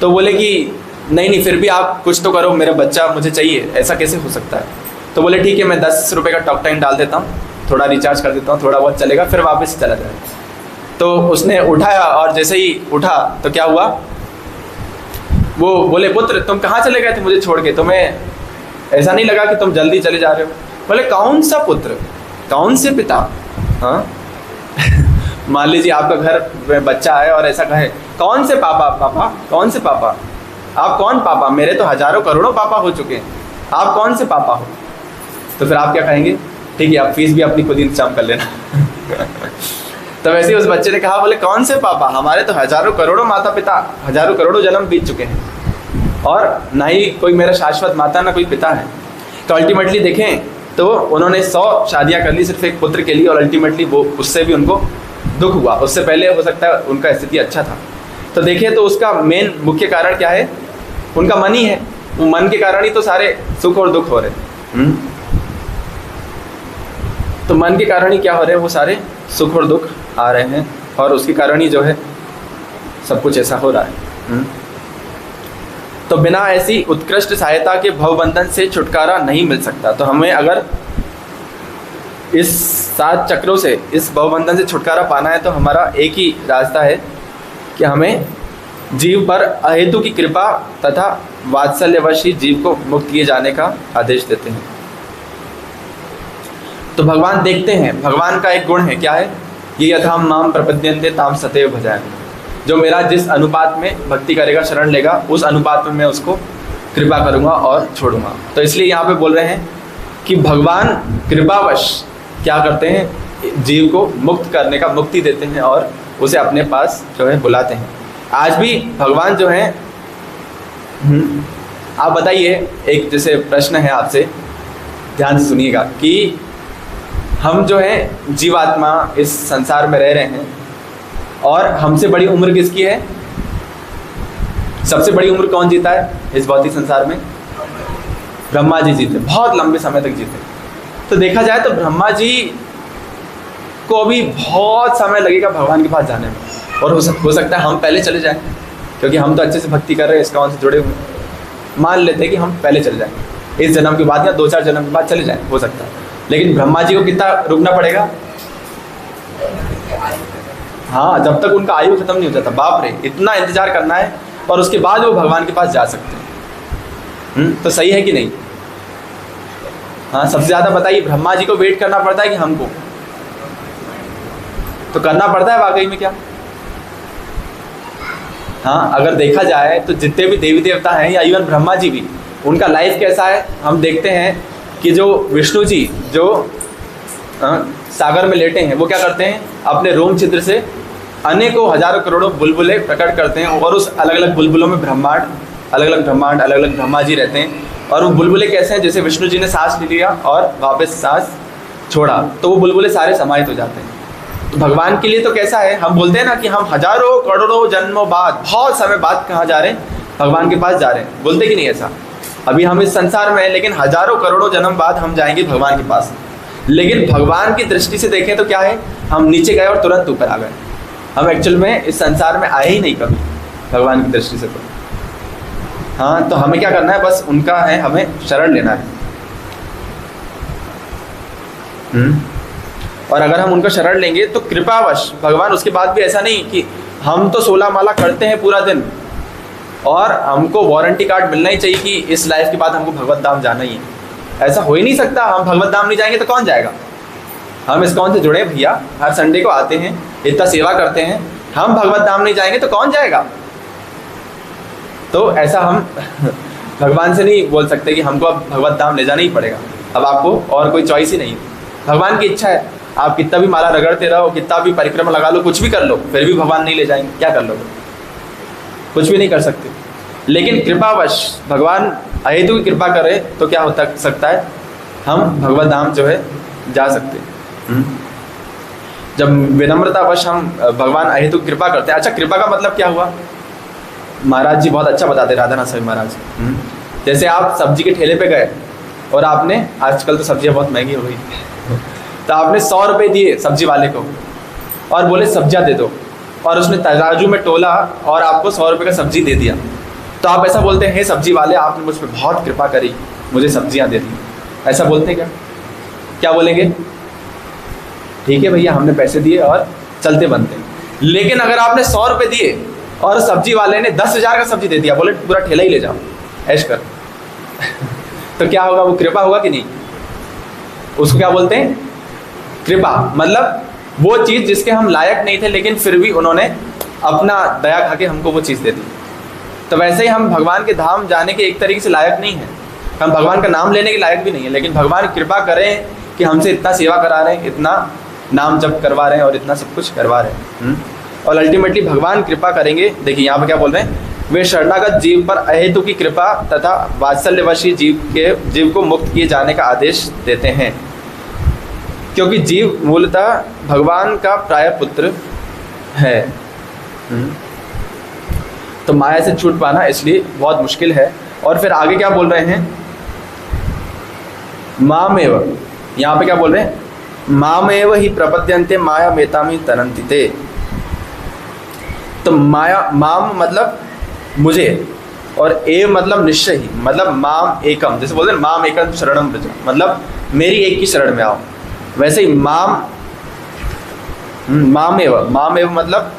तो बोले कि नहीं फिर भी आप कुछ तो करो, मेरा बच्चा मुझे चाहिए, ऐसा कैसे हो सकता है। तो बोले ठीक है, मैं 10 रुपये का टॉक टाइम डाल देता हूँ, थोड़ा रिचार्ज कर देता हूँ, थोड़ा बहुत चलेगा, फिर वापस चला जाए। तो उसने उठाया और जैसे ही उठा तो क्या हुआ, वो बोले पुत्र तुम कहाँ चले गए थे मुझे छोड़ के, तुम्हें ऐसा नहीं लगा कि तुम जल्दी चले जा रहे हो। बोले कौन सा पुत्र, कौन से पिता, हाँ मान लीजिए आपका घर में बच्चा है और ऐसा कहे कौन से पापा, पापा कौन से पापा, आप कौन पापा, मेरे तो हजारों करोड़ों पापा हो चुके हैं, आप कौन से पापा हो। तो फिर आप क्या कहेंगे, ठीक है आप फीस भी अपनी खुद इंतजाम कर लेना तो वैसे ही उस बच्चे ने कहा, बोले कौन से पापा, हमारे तो हजारों करोड़ों माता पिता, हजारों करोड़ों जन्म बीत चुके हैं और ना ही कोई मेरा शाश्वत माता ना कोई पिता है। तो अल्टीमेटली देखें तो उन्होंने 100 शादियाँ कर ली सिर्फ एक पुत्र के लिए, और अल्टीमेटली वो उससे भी उनको दुख हुआ। उससे पहले हो सकता है उनका स्थिति अच्छा था। तो देखिए तो उसका मेन मुख्य कारण क्या है, उनका मन ही है, वो मन के कारण ही तो सारे सुख और दुख हो रहे। तो मन के कारण ही क्या हो रहे हैं, वो सारे सुख और दुख आ रहे हैं, और उसके कारण ही जो है सब कुछ ऐसा हो रहा है। तो बिना ऐसी उत्कृष्ट सहायता के भवबंधन से छुटकारा नहीं मिल सकता। तो हमें अगर इस 7 चक्रों से, इस भवबंधन से छुटकारा पाना है तो हमारा एक ही रास्ता है कि हमें जीव पर अहेतु की कृपा तथा वात्सल्यवश ही जीव को मुक्त किए जाने का आदेश देते हैं। तो भगवान देखते हैं, भगवान का एक गुण है, क्या है, ये यथा माम प्रपद्यन्ते ताम सतैव भजामि, जो मेरा जिस अनुपात में भक्ति करेगा, शरण लेगा, उस अनुपात में मैं उसको कृपा करूँगा और छोड़ूंगा। तो इसलिए यहाँ पे बोल रहे हैं कि भगवान कृपावश क्या करते हैं, जीव को मुक्त करने का, मुक्ति देते हैं और उसे अपने पास जो है बुलाते हैं। आज भी भगवान जो है, आप बताइए, एक जैसे प्रश्न है आपसे, ध्यान से सुनिएगा कि हम जो है जीवात्मा इस संसार में रह रहे हैं और हमसे बड़ी उम्र किसकी है, सबसे बड़ी उम्र कौन जीता है इस भौतिक संसार में, ब्रह्मा जी जीते, बहुत लंबे समय तक जीते। तो देखा जाए तो ब्रह्मा जी को भी बहुत समय लगेगा भगवान के पास जाने में, और हो सकता है हम पहले चले जाएं, क्योंकि हम तो अच्छे से भक्ति कर रहे हैं, इसका उनसे जुड़े हुए हैं। मान लेते हैं कि हम पहले चले जाएंगे, इस जन्म के बाद या 2-4 जन्म के बाद चले जाएं, हो सकता है। लेकिन ब्रह्मा जी को कितना रुकना पड़ेगा, हाँ जब तक उनका आयु खत्म नहीं हो जाता। बाप रे, इतना इंतजार करना है और उसके बाद वो भगवान के पास जा सकते हैं। तो सही है कि नहीं। हाँ सबसे ज़्यादा बताइए, ब्रह्मा जी को वेट करना पड़ता है कि हमको, तो करना पड़ता है वाकई में क्या। हाँ अगर देखा जाए तो जितने भी देवी देवता हैं या इवन ब्रह्मा जी भी, उनका लाइफ कैसा है, हम देखते हैं कि जो विष्णु जी जो सागर में लेटे हैं, वो क्या करते हैं, अपने रोम छिद्र से अनेकों हजारों करोड़ों बुलबुले प्रकट करते हैं, और उस अलग अलग बुलबुलों में ब्रह्मांड, अलग अलग ब्रह्मा जी रहते हैं। और वो बुलबुले कैसे हैं, जैसे विष्णु जी ने सांस ले लिया और वापस सांस छोड़ा तो वो बुलबुले सारे समाहित हो जाते हैं। तो भगवान के लिए तो कैसा है, हम बोलते हैं ना कि हम हजारों करोड़ों जन्मों बाद, बहुत समय बाद कहाँ जा रहे हैं, भगवान के पास जा रहे हैं, बोलते कि नहीं ऐसा। अभी हम इस संसार में हैं, लेकिन हजारों करोड़ों जन्म बाद हम जाएंगे भगवान के पास। लेकिन भगवान की दृष्टि से देखें तो क्या है, हम नीचे गए और तुरंत ऊपर आ गए। हम एक्चुअल में इस संसार में आए ही नहीं कभी भगवान की दृष्टि से। तो हाँ, तो हमें क्या करना है, बस उनका है, हमें शरण लेना है। और अगर हम उनका शरण लेंगे तो कृपावश भगवान, उसके बाद भी ऐसा नहीं कि हम तो 16 माला करते हैं पूरा दिन और हमको वारंटी कार्ड मिलना ही चाहिए कि इस लाइफ के बाद हमको भगवत धाम जाना ही है। ऐसा हो ही नहीं सकता। हम भगवत धाम नहीं जाएंगे तो कौन जाएगा। हम इस्कॉन से जुड़े भैया, हर संडे को आते हैं, इतना सेवा करते हैं, हम भगवत धाम नहीं जाएंगे तो कौन जाएगा। तो ऐसा हम भगवान से नहीं बोल सकते कि हमको अब भगवत धाम ले जाना ही पड़ेगा। अब आपको और कोई चॉइस ही नहीं। भगवान की इच्छा है, आप कितना भी माला रगड़ते रहो, कितना भी परिक्रमा लगा लो, कुछ भी कर लो, फिर भी भगवान नहीं ले जाएंगे। क्या कर लोगे? कुछ भी नहीं कर सकते। लेकिन कृपावश भगवान अहेतु की कृपा करे तो क्या होता सकता है, हम भगवत धाम जो है जा सकते हैं। जब विनम्रतावश हम भगवान अहेतु की कृपा करते हैं। अच्छा, कृपा का मतलब क्या हुआ? महाराज जी बहुत अच्छा बताते, राधानाथ स्वामी महाराज। जैसे आप सब्जी के ठेले पे गए और आपने, आजकल तो सब्जियां बहुत महंगी हो गई, तो आपने 100 रुपये दिए सब्जी वाले को और बोले सब्जियां दे दो, और उसने तराजू में तोला और आपको 100 रुपये का सब्जी दे दिया, तो आप ऐसा बोलते हैं, हे सब्जी वाले, आपने मुझ पर बहुत कृपा करी, मुझे सब्जियां दे दी, ऐसा बोलते हैं क्या बोलेंगे? ठीक है भैया, हमने पैसे दिए और चलते बनते हैं। लेकिन अगर आपने 100 रुपये दिए और सब्जी वाले ने 10,000 का सब्जी दे दिया, बोले पूरा ठेला ही ले जाओ, ऐश कर तो क्या होगा? वो कृपा होगा कि नहीं? उसको क्या बोलते हैं? कृपा। मतलब वो चीज़ जिसके हम लायक नहीं थे, लेकिन फिर भी उन्होंने अपना दया खा के हमको वो चीज़ दे दी। तो वैसे ही हम भगवान के धाम जाने के एक तरीके से लायक नहीं हैं, हम भगवान का नाम लेने के लायक भी नहीं है, लेकिन भगवान कृपा करें कि हमसे इतना सेवा करा रहे हैं, इतना नाम जप करवा रहे हैं और इतना सब कुछ करवा रहे हैं। और अल्टीमेटली भगवान कृपा करेंगे। देखिए यहाँ पर क्या बोल रहे हैं, वे शरणागत जीव पर अहेतु की कृपा तथा वात्सल्यवशी जीव को मुक्त किए जाने का आदेश देते हैं, क्योंकि जीव मूलतः भगवान का प्राय पुत्र है। तो माया से छूट पाना इसलिए बहुत मुश्किल है। और फिर आगे क्या बोल रहे हैं, मामेव, यहाँ पे क्या बोल रहे हैं, मामेव ही प्रपद्यन्ते माया मेतामी तरन्ति ते। तो माया, माम मतलब मुझे, और एव मतलब निश्चय ही, मतलब माम एकम, जैसे बोलते हैं माम एकम शरणम व्रज, मतलब मेरी एक की शरण में आओ। वैसे ही मामेव मतलब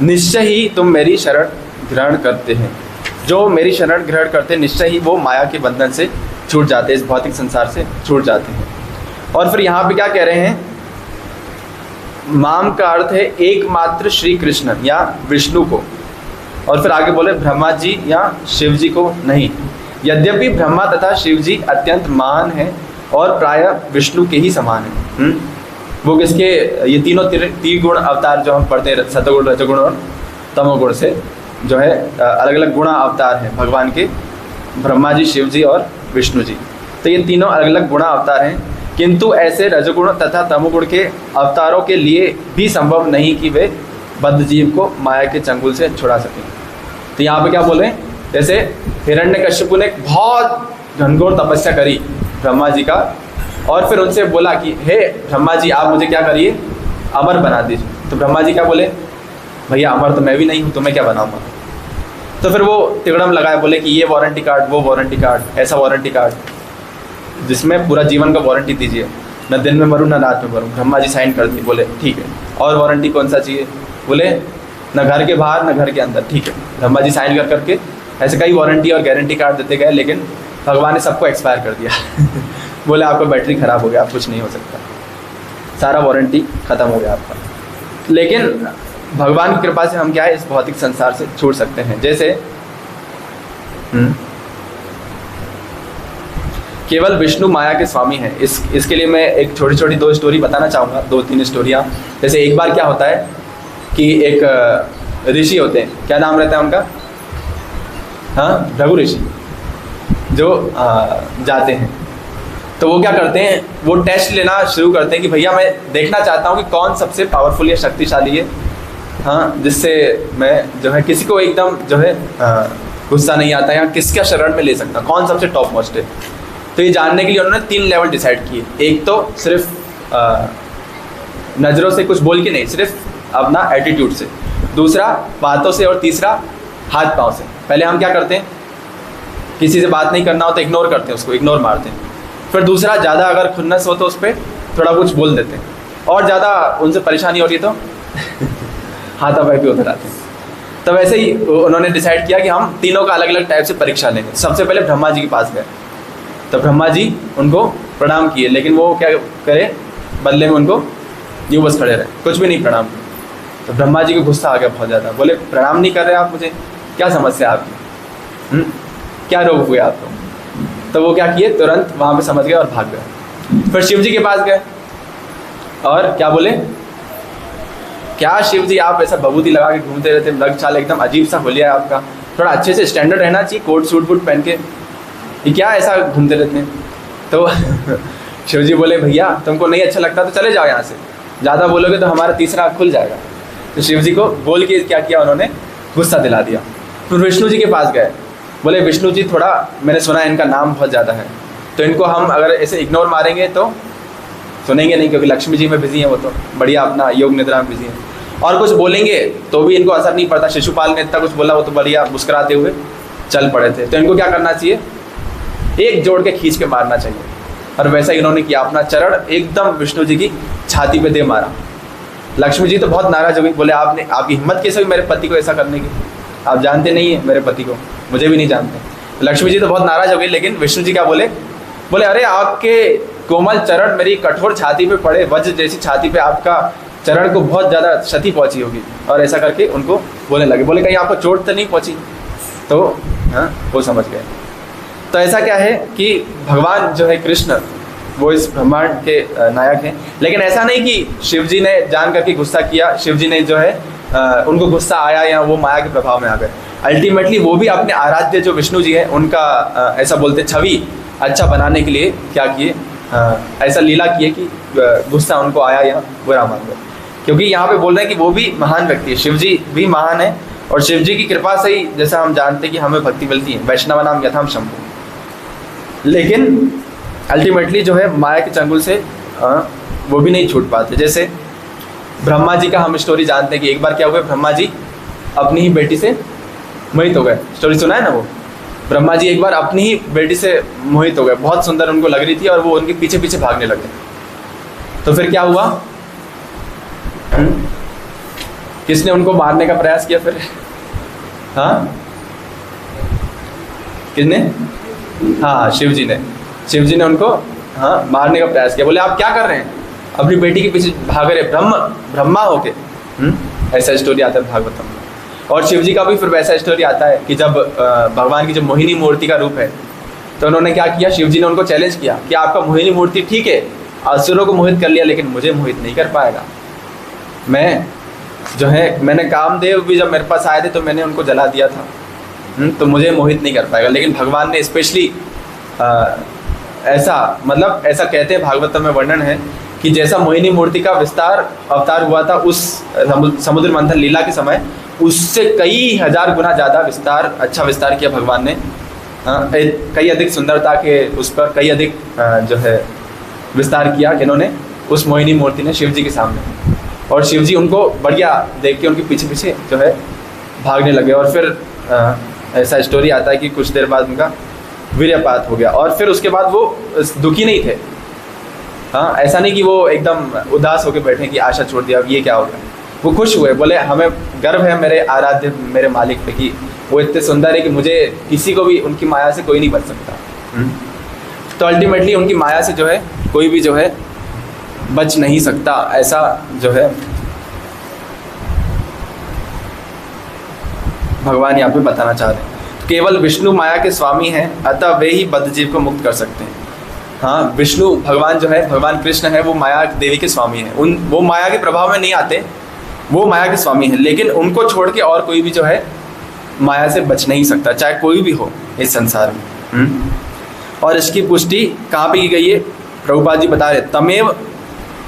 निश्चय ही तुम मेरी शरण ग्रहण करते हैं। जो मेरी शरण ग्रहण करते हैं निश्चय ही वो माया के बंधन से छूट जाते हैं, इस भौतिक संसार से छूट जाते हैं। और फिर यहाँ पे क्या कह रहे हैं, माम का अर्थ है एकमात्र श्री कृष्ण या विष्णु को। और फिर आगे बोले ब्रह्मा जी या शिव जी को नहीं, यद्यपि ब्रह्मा तथा शिव जी अत्यंत महान हैं और प्राय विष्णु के ही समान हैं। वो किसके, ये तीनों त्रिगुण अवतार जो हम पढ़ते हैं, सतगुण रजगुण और तमोगुण से जो है अलग अलग गुणा अवतार हैं भगवान के, ब्रह्मा जी, शिव जी और विष्णु जी। तो ये तीनों अलग अलग गुणा अवतार हैं, किंतु ऐसे रजगुण तथा तमोगुण के अवतारों के लिए भी संभव नहीं कि वे बद्ध जीव को माया के चंगुल से छुड़ा सकें। तो यहाँ पे क्या बोले, जैसे हिरण्यकश्यपु ने बहुत घनघोर तपस्या करी ब्रह्मा जी का, और फिर उनसे बोला कि हे ब्रह्मा जी, आप मुझे क्या करिए, अमर बना दीजिए। तो ब्रह्मा जी क्या बोले, भैया अमर तो मैं भी नहीं हूँ, तो मैं क्या बनाऊँगा। तो फिर वो तिगड़म लगाए, बोले कि ये वारंटी कार्ड, वो वारंटी कार्ड, ऐसा वारंटी कार्ड जिसमें पूरा जीवन का वारंटी दीजिए, न दिन में मरूँ न रात में मरूँ। ब्रह्मा जी साइन कर दिए, बोले ठीक है। और वारंटी कौन सा चाहिए, बोले न घर के बाहर न घर के अंदर, ठीक है। ब्रह्मा जी साइन कर करके ऐसे कई वारंटी और गारंटी कार्ड देते गए, लेकिन भगवान ने सबको एक्सपायर कर दिया बोले आपका बैटरी ख़राब हो गया, आप कुछ नहीं हो सकता, सारा वारंटी ख़त्म हो गया आपका। लेकिन भगवान की कृपा से हम क्या है, इस भौतिक संसार से छूट सकते हैं। जैसे केवल विष्णु माया के स्वामी हैं। इसके लिए मैं एक छोटी छोटी 2 स्टोरी बताना चाहूँगा, 2-3 स्टोरियाँ। जैसे एक बार क्या होता है कि एक ऋषि होते हैं, क्या नाम रहता है उनका, हाँ, रघु ऋषि, जो जाते हैं, तो वो क्या करते हैं, वो टेस्ट लेना शुरू करते हैं कि भैया मैं देखना चाहता हूँ कि कौन सबसे पावरफुल या शक्तिशाली है, हाँ, जिससे मैं जो है किसी को एकदम जो है गुस्सा नहीं आता या किसका शरण में ले सकता, कौन सबसे टॉप मोस्ट है। तो ये जानने के लिए उन्होंने 3 लेवल डिसाइड किए। एक तो सिर्फ नज़रों से कुछ बोल के नहीं, सिर्फ अपना एटीट्यूड से, दूसरा बातों से, और तीसरा हाथ पाँव से। पहले हम क्या करते हैं, किसी से बात नहीं करना हो तो इग्नोर करते हैं, उसको इग्नोर मारते हैं। फिर दूसरा, ज़्यादा अगर खुन्नस हो तो उस पर थोड़ा कुछ बोल देते हैं, और ज़्यादा उनसे परेशानी हो रही है तो हाथापाई भी होते रहते हैं। तो वैसे ही उन्होंने डिसाइड किया कि हम तीनों का अलग अलग टाइप से परीक्षा लेंगे। सबसे पहले ब्रह्मा जी के पास गए, तो ब्रह्मा जी उनको प्रणाम किए, लेकिन वो क्या करे, बदले में उनको यूँ बस खड़े रहे, कुछ भी नहीं प्रणाम किया। तो ब्रह्मा जी को गुस्सा आ गया बहुत ज़्यादा, बोले प्रणाम नहीं कर रहे आप मुझे, क्या समस्या आपकी, क्या रोग हुए आपको। तो वो क्या किए, तुरंत वहाँ पे समझ गए और भाग गए। फिर शिव जी के पास गए और क्या बोले, क्या शिव जी आप ऐसा बबूती लगा के घूमते रहते, लग चाल एकदम अजीब सा होलिया है आपका, थोड़ा अच्छे से स्टैंडर्ड रहना चाहिए, कोट सूट बूट पहन के, ये क्या ऐसा घूमते रहते हैं। तो शिव जी बोले भैया तुमको नहीं अच्छा लगता तो चले जाओ यहाँ से, ज़्यादा बोलोगे तो हमारा तीसरा आँख खुल जाएगा। तो शिव जी को बोल के क्या किया, उन्होंने गुस्सा दिला दिया। फिर विष्णु जी के पास गए, बोले विष्णु जी थोड़ा मैंने सुना है इनका नाम बहुत ज़्यादा है, तो इनको हम अगर ऐसे इग्नोर मारेंगे तो सुनेंगे नहीं, क्योंकि लक्ष्मी जी में बिजी हैं वो, तो बढ़िया अपना योग निद्रा में बिजी हैं, और कुछ बोलेंगे तो भी इनको असर नहीं पड़ता। शिशुपाल ने इतना कुछ बोला, वो तो बढ़िया मुस्कुराते हुए चल पड़े थे। तो इनको क्या करना चाहिए, एक जोड़ के खींच के मारना चाहिए, और वैसा ही इन्होंने किया, अपना चरण एकदम विष्णु जी की छाती पे दे मारा। लक्ष्मी जी तो बहुत नाराज हो गई, बोले आपने, आपकी हिम्मत कैसे हुई मेरे पति को ऐसा करने की, आप जानते नहीं है मेरे पति को, मुझे भी नहीं जानते। लक्ष्मी जी तो बहुत नाराज हो गई, लेकिन विष्णु जी क्या बोले, बोले अरे आपके कोमल चरण मेरी कठोर छाती पे पड़े, वज्र जैसी छाती पे आपका चरण को बहुत ज़्यादा क्षति पहुंची होगी, और ऐसा करके उनको बोलने लगे, बोले कहीं आपको चोट तो नहीं पहुंची। तो हाँ वो समझ गए। तो ऐसा क्या है कि भगवान जो है कृष्ण वो इस ब्रह्मांड के नायक हैं, लेकिन ऐसा नहीं कि शिव जी ने जान करके गुस्सा किया, शिव जी ने जो है उनको गुस्सा आया या वो माया के प्रभाव में आ गए। अल्टीमेटली वो भी अपने आराध्य जो विष्णु जी हैं उनका ऐसा बोलते छवि अच्छा बनाने के लिए क्या किए, ऐसा लीला किए कि गुस्सा उनको आया या बुरा मान गए। क्योंकि यहाँ पे बोल रहे हैं कि वो भी महान व्यक्ति है, शिव जी भी महान है, और शिव जी की कृपा से ही जैसा हम जानते हैं कि हमें भक्ति मिलती है, वैष्णव नाम यथाम शंभु। लेकिन अल्टीमेटली जो है माया के चंगुल से वो भी नहीं छूट पाते। जैसे ब्रह्मा जी का हम स्टोरी जानते हैं कि एक बार क्या हुआ, ब्रह्मा जी अपनी ही बेटी से मोहित हो गए, स्टोरी सुना है ना वो। ब्रह्मा जी एक बार अपनी ही बेटी से मोहित हो गए, बहुत सुंदर उनको लग रही थी, और वो उनके पीछे पीछे भागने लगे। तो फिर क्या हुआ, किसने उनको मारने का प्रयास किया फिर, हाँ किसने, हाँ शिव जी ने, शिव जी ने उनको हाँ मारने का प्रयास किया। बोले आप क्या कर रहे हैं, अपनी बेटी के पीछे भाग रहे, ब्रह्मा होके। ऐसा स्टोरी आता है भागवतम में। और शिव जी का भी फिर वैसा स्टोरी आता है कि जब भगवान की जो मोहिनी मूर्ति का रूप है, तो उन्होंने क्या किया, शिव जी ने उनको चैलेंज किया कि आपका मोहिनी मूर्ति ठीक है, असुरों को मोहित कर लिया, लेकिन मुझे मोहित नहीं कर पाएगा। मैं जो है, मैंने कामदेव भी जब मेरे पास आए थे तो मैंने उनको जला दिया था, तो मुझे मोहित नहीं कर पाएगा। लेकिन भगवान ने स्पेशली ऐसा, मतलब ऐसा कहते हैं भागवतम में वर्णन है कि जैसा मोहिनी मूर्ति का विस्तार अवतार हुआ था उस समुद्र मंथन लीला के समय, उससे कई हजार गुना ज़्यादा विस्तार, अच्छा विस्तार किया भगवान ने। कई अधिक सुंदरता के उस पर कई अधिक जो है विस्तार किया जिन्होंने उस मोहिनी मूर्ति ने शिव जी के सामने। और शिव जी उनको बढ़िया देख के उनके पीछे पीछे जो है भागने लगे। और फिर ऐसा स्टोरी आता है कि कुछ देर बाद उनका वीर्यपात हो गया, और फिर उसके बाद वो दुखी नहीं थे। हाँ, ऐसा नहीं कि वो एकदम उदास होकर बैठे कि आशा छोड़ दिया, अब ये क्या हो गया। वो खुश हुए, बोले हमें गर्व है मेरे आराध्य मेरे मालिक पे कि वो इतने सुंदर है कि मुझे किसी को भी उनकी माया से कोई नहीं बच सकता। तो अल्टीमेटली उनकी माया से जो है कोई भी जो है बच नहीं सकता, ऐसा जो है भगवान यहाँ पे बताना चाह रहे हैं। केवल विष्णु माया के स्वामी हैं, अतः वे ही बद्ध जीव को मुक्त कर सकते हैं। हाँ, विष्णु भगवान जो है, भगवान कृष्ण है, वो माया देवी के स्वामी हैं। वो माया के प्रभाव में नहीं आते, वो माया के स्वामी हैं। लेकिन उनको छोड़ के और कोई भी जो है माया से बच नहीं सकता, चाहे कोई भी हो इस संसार में। और इसकी पुष्टि कहाँ पे की गई है, प्रभुपाद जी बता रहे, तमेव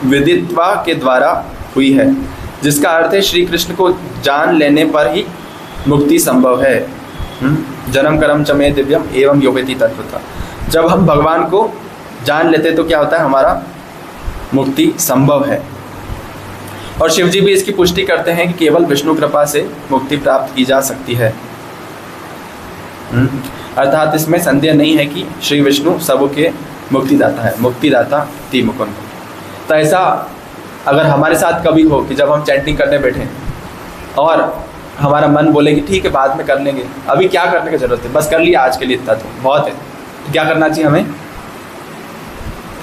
विदित्वा के द्वारा हुई है, जिसका अर्थ है श्री कृष्ण को जान लेने पर ही मुक्ति संभव है। जन्म कर्म च मे दिव्यम एवं योगेति तत्वता। जब हम भगवान को जान लेते तो क्या होता है, हमारा मुक्ति संभव है। और शिव जी भी इसकी पुष्टि करते हैं कि केवल विष्णु कृपा से मुक्ति प्राप्त की जा सकती है। अर्थात इसमें संदेह नहीं है कि श्री विष्णु सबके मुक्तिदाता है, मुक्तिदाता ती मुकुंद। तो ऐसा अगर हमारे साथ कभी हो कि जब हम चैंटिंग करने बैठे और हमारा मन बोले कि ठीक है बाद में कर लेंगे, अभी क्या करने की जरूरत है, बस कर लिया आज के लिए, इतना तो बहुत है। तो क्या करना चाहिए हमें,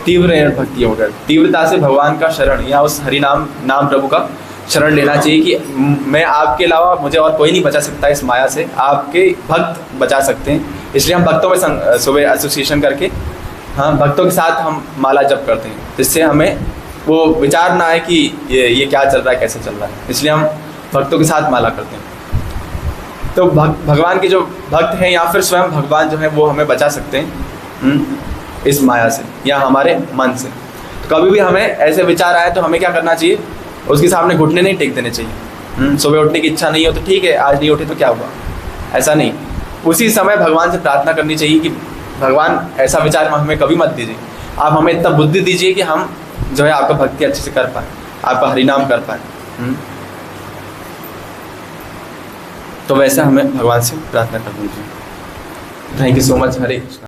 तीव्र भक्ति होकर तीव्रता से भगवान का शरण या उस हरि नाम प्रभु का शरण लेना चाहिए कि मैं आपके अलावा मुझे और कोई नहीं बचा सकता इस माया से, आपके भक्त बचा सकते हैं। इसलिए हम भक्तों में सुबह एसोसिएशन करके हाँ भक्तों के साथ हम माला जप करते हैं, जिससे हमें वो विचार ना आए कि ये क्या चल रहा है, कैसे चल रहा है। इसलिए हम भक्तों के साथ माला करते हैं। तो भगवान के जो भक्त हैं या फिर स्वयं भगवान जो है वो हमें बचा सकते हैं इस माया से या हमारे मन से। तो कभी भी हमें ऐसे विचार आए तो हमें क्या करना चाहिए, उसके सामने घुटने नहीं टेक देने चाहिए। सुबह उठने की इच्छा नहीं हो तो ठीक है, आज नहीं उठे तो क्या हुआ, ऐसा नहीं। उसी समय भगवान से प्रार्थना करनी चाहिए कि भगवान ऐसा विचार हमें कभी मत दीजिए, आप हमें इतना बुद्धि दीजिए कि हम जो है आपका भक्ति अच्छे से कर पाए, आपका हरिनाम कर पाए। तो वैसे हमें भगवान से प्रार्थना करनी चाहिए। Thank you so much. Hare Krishna.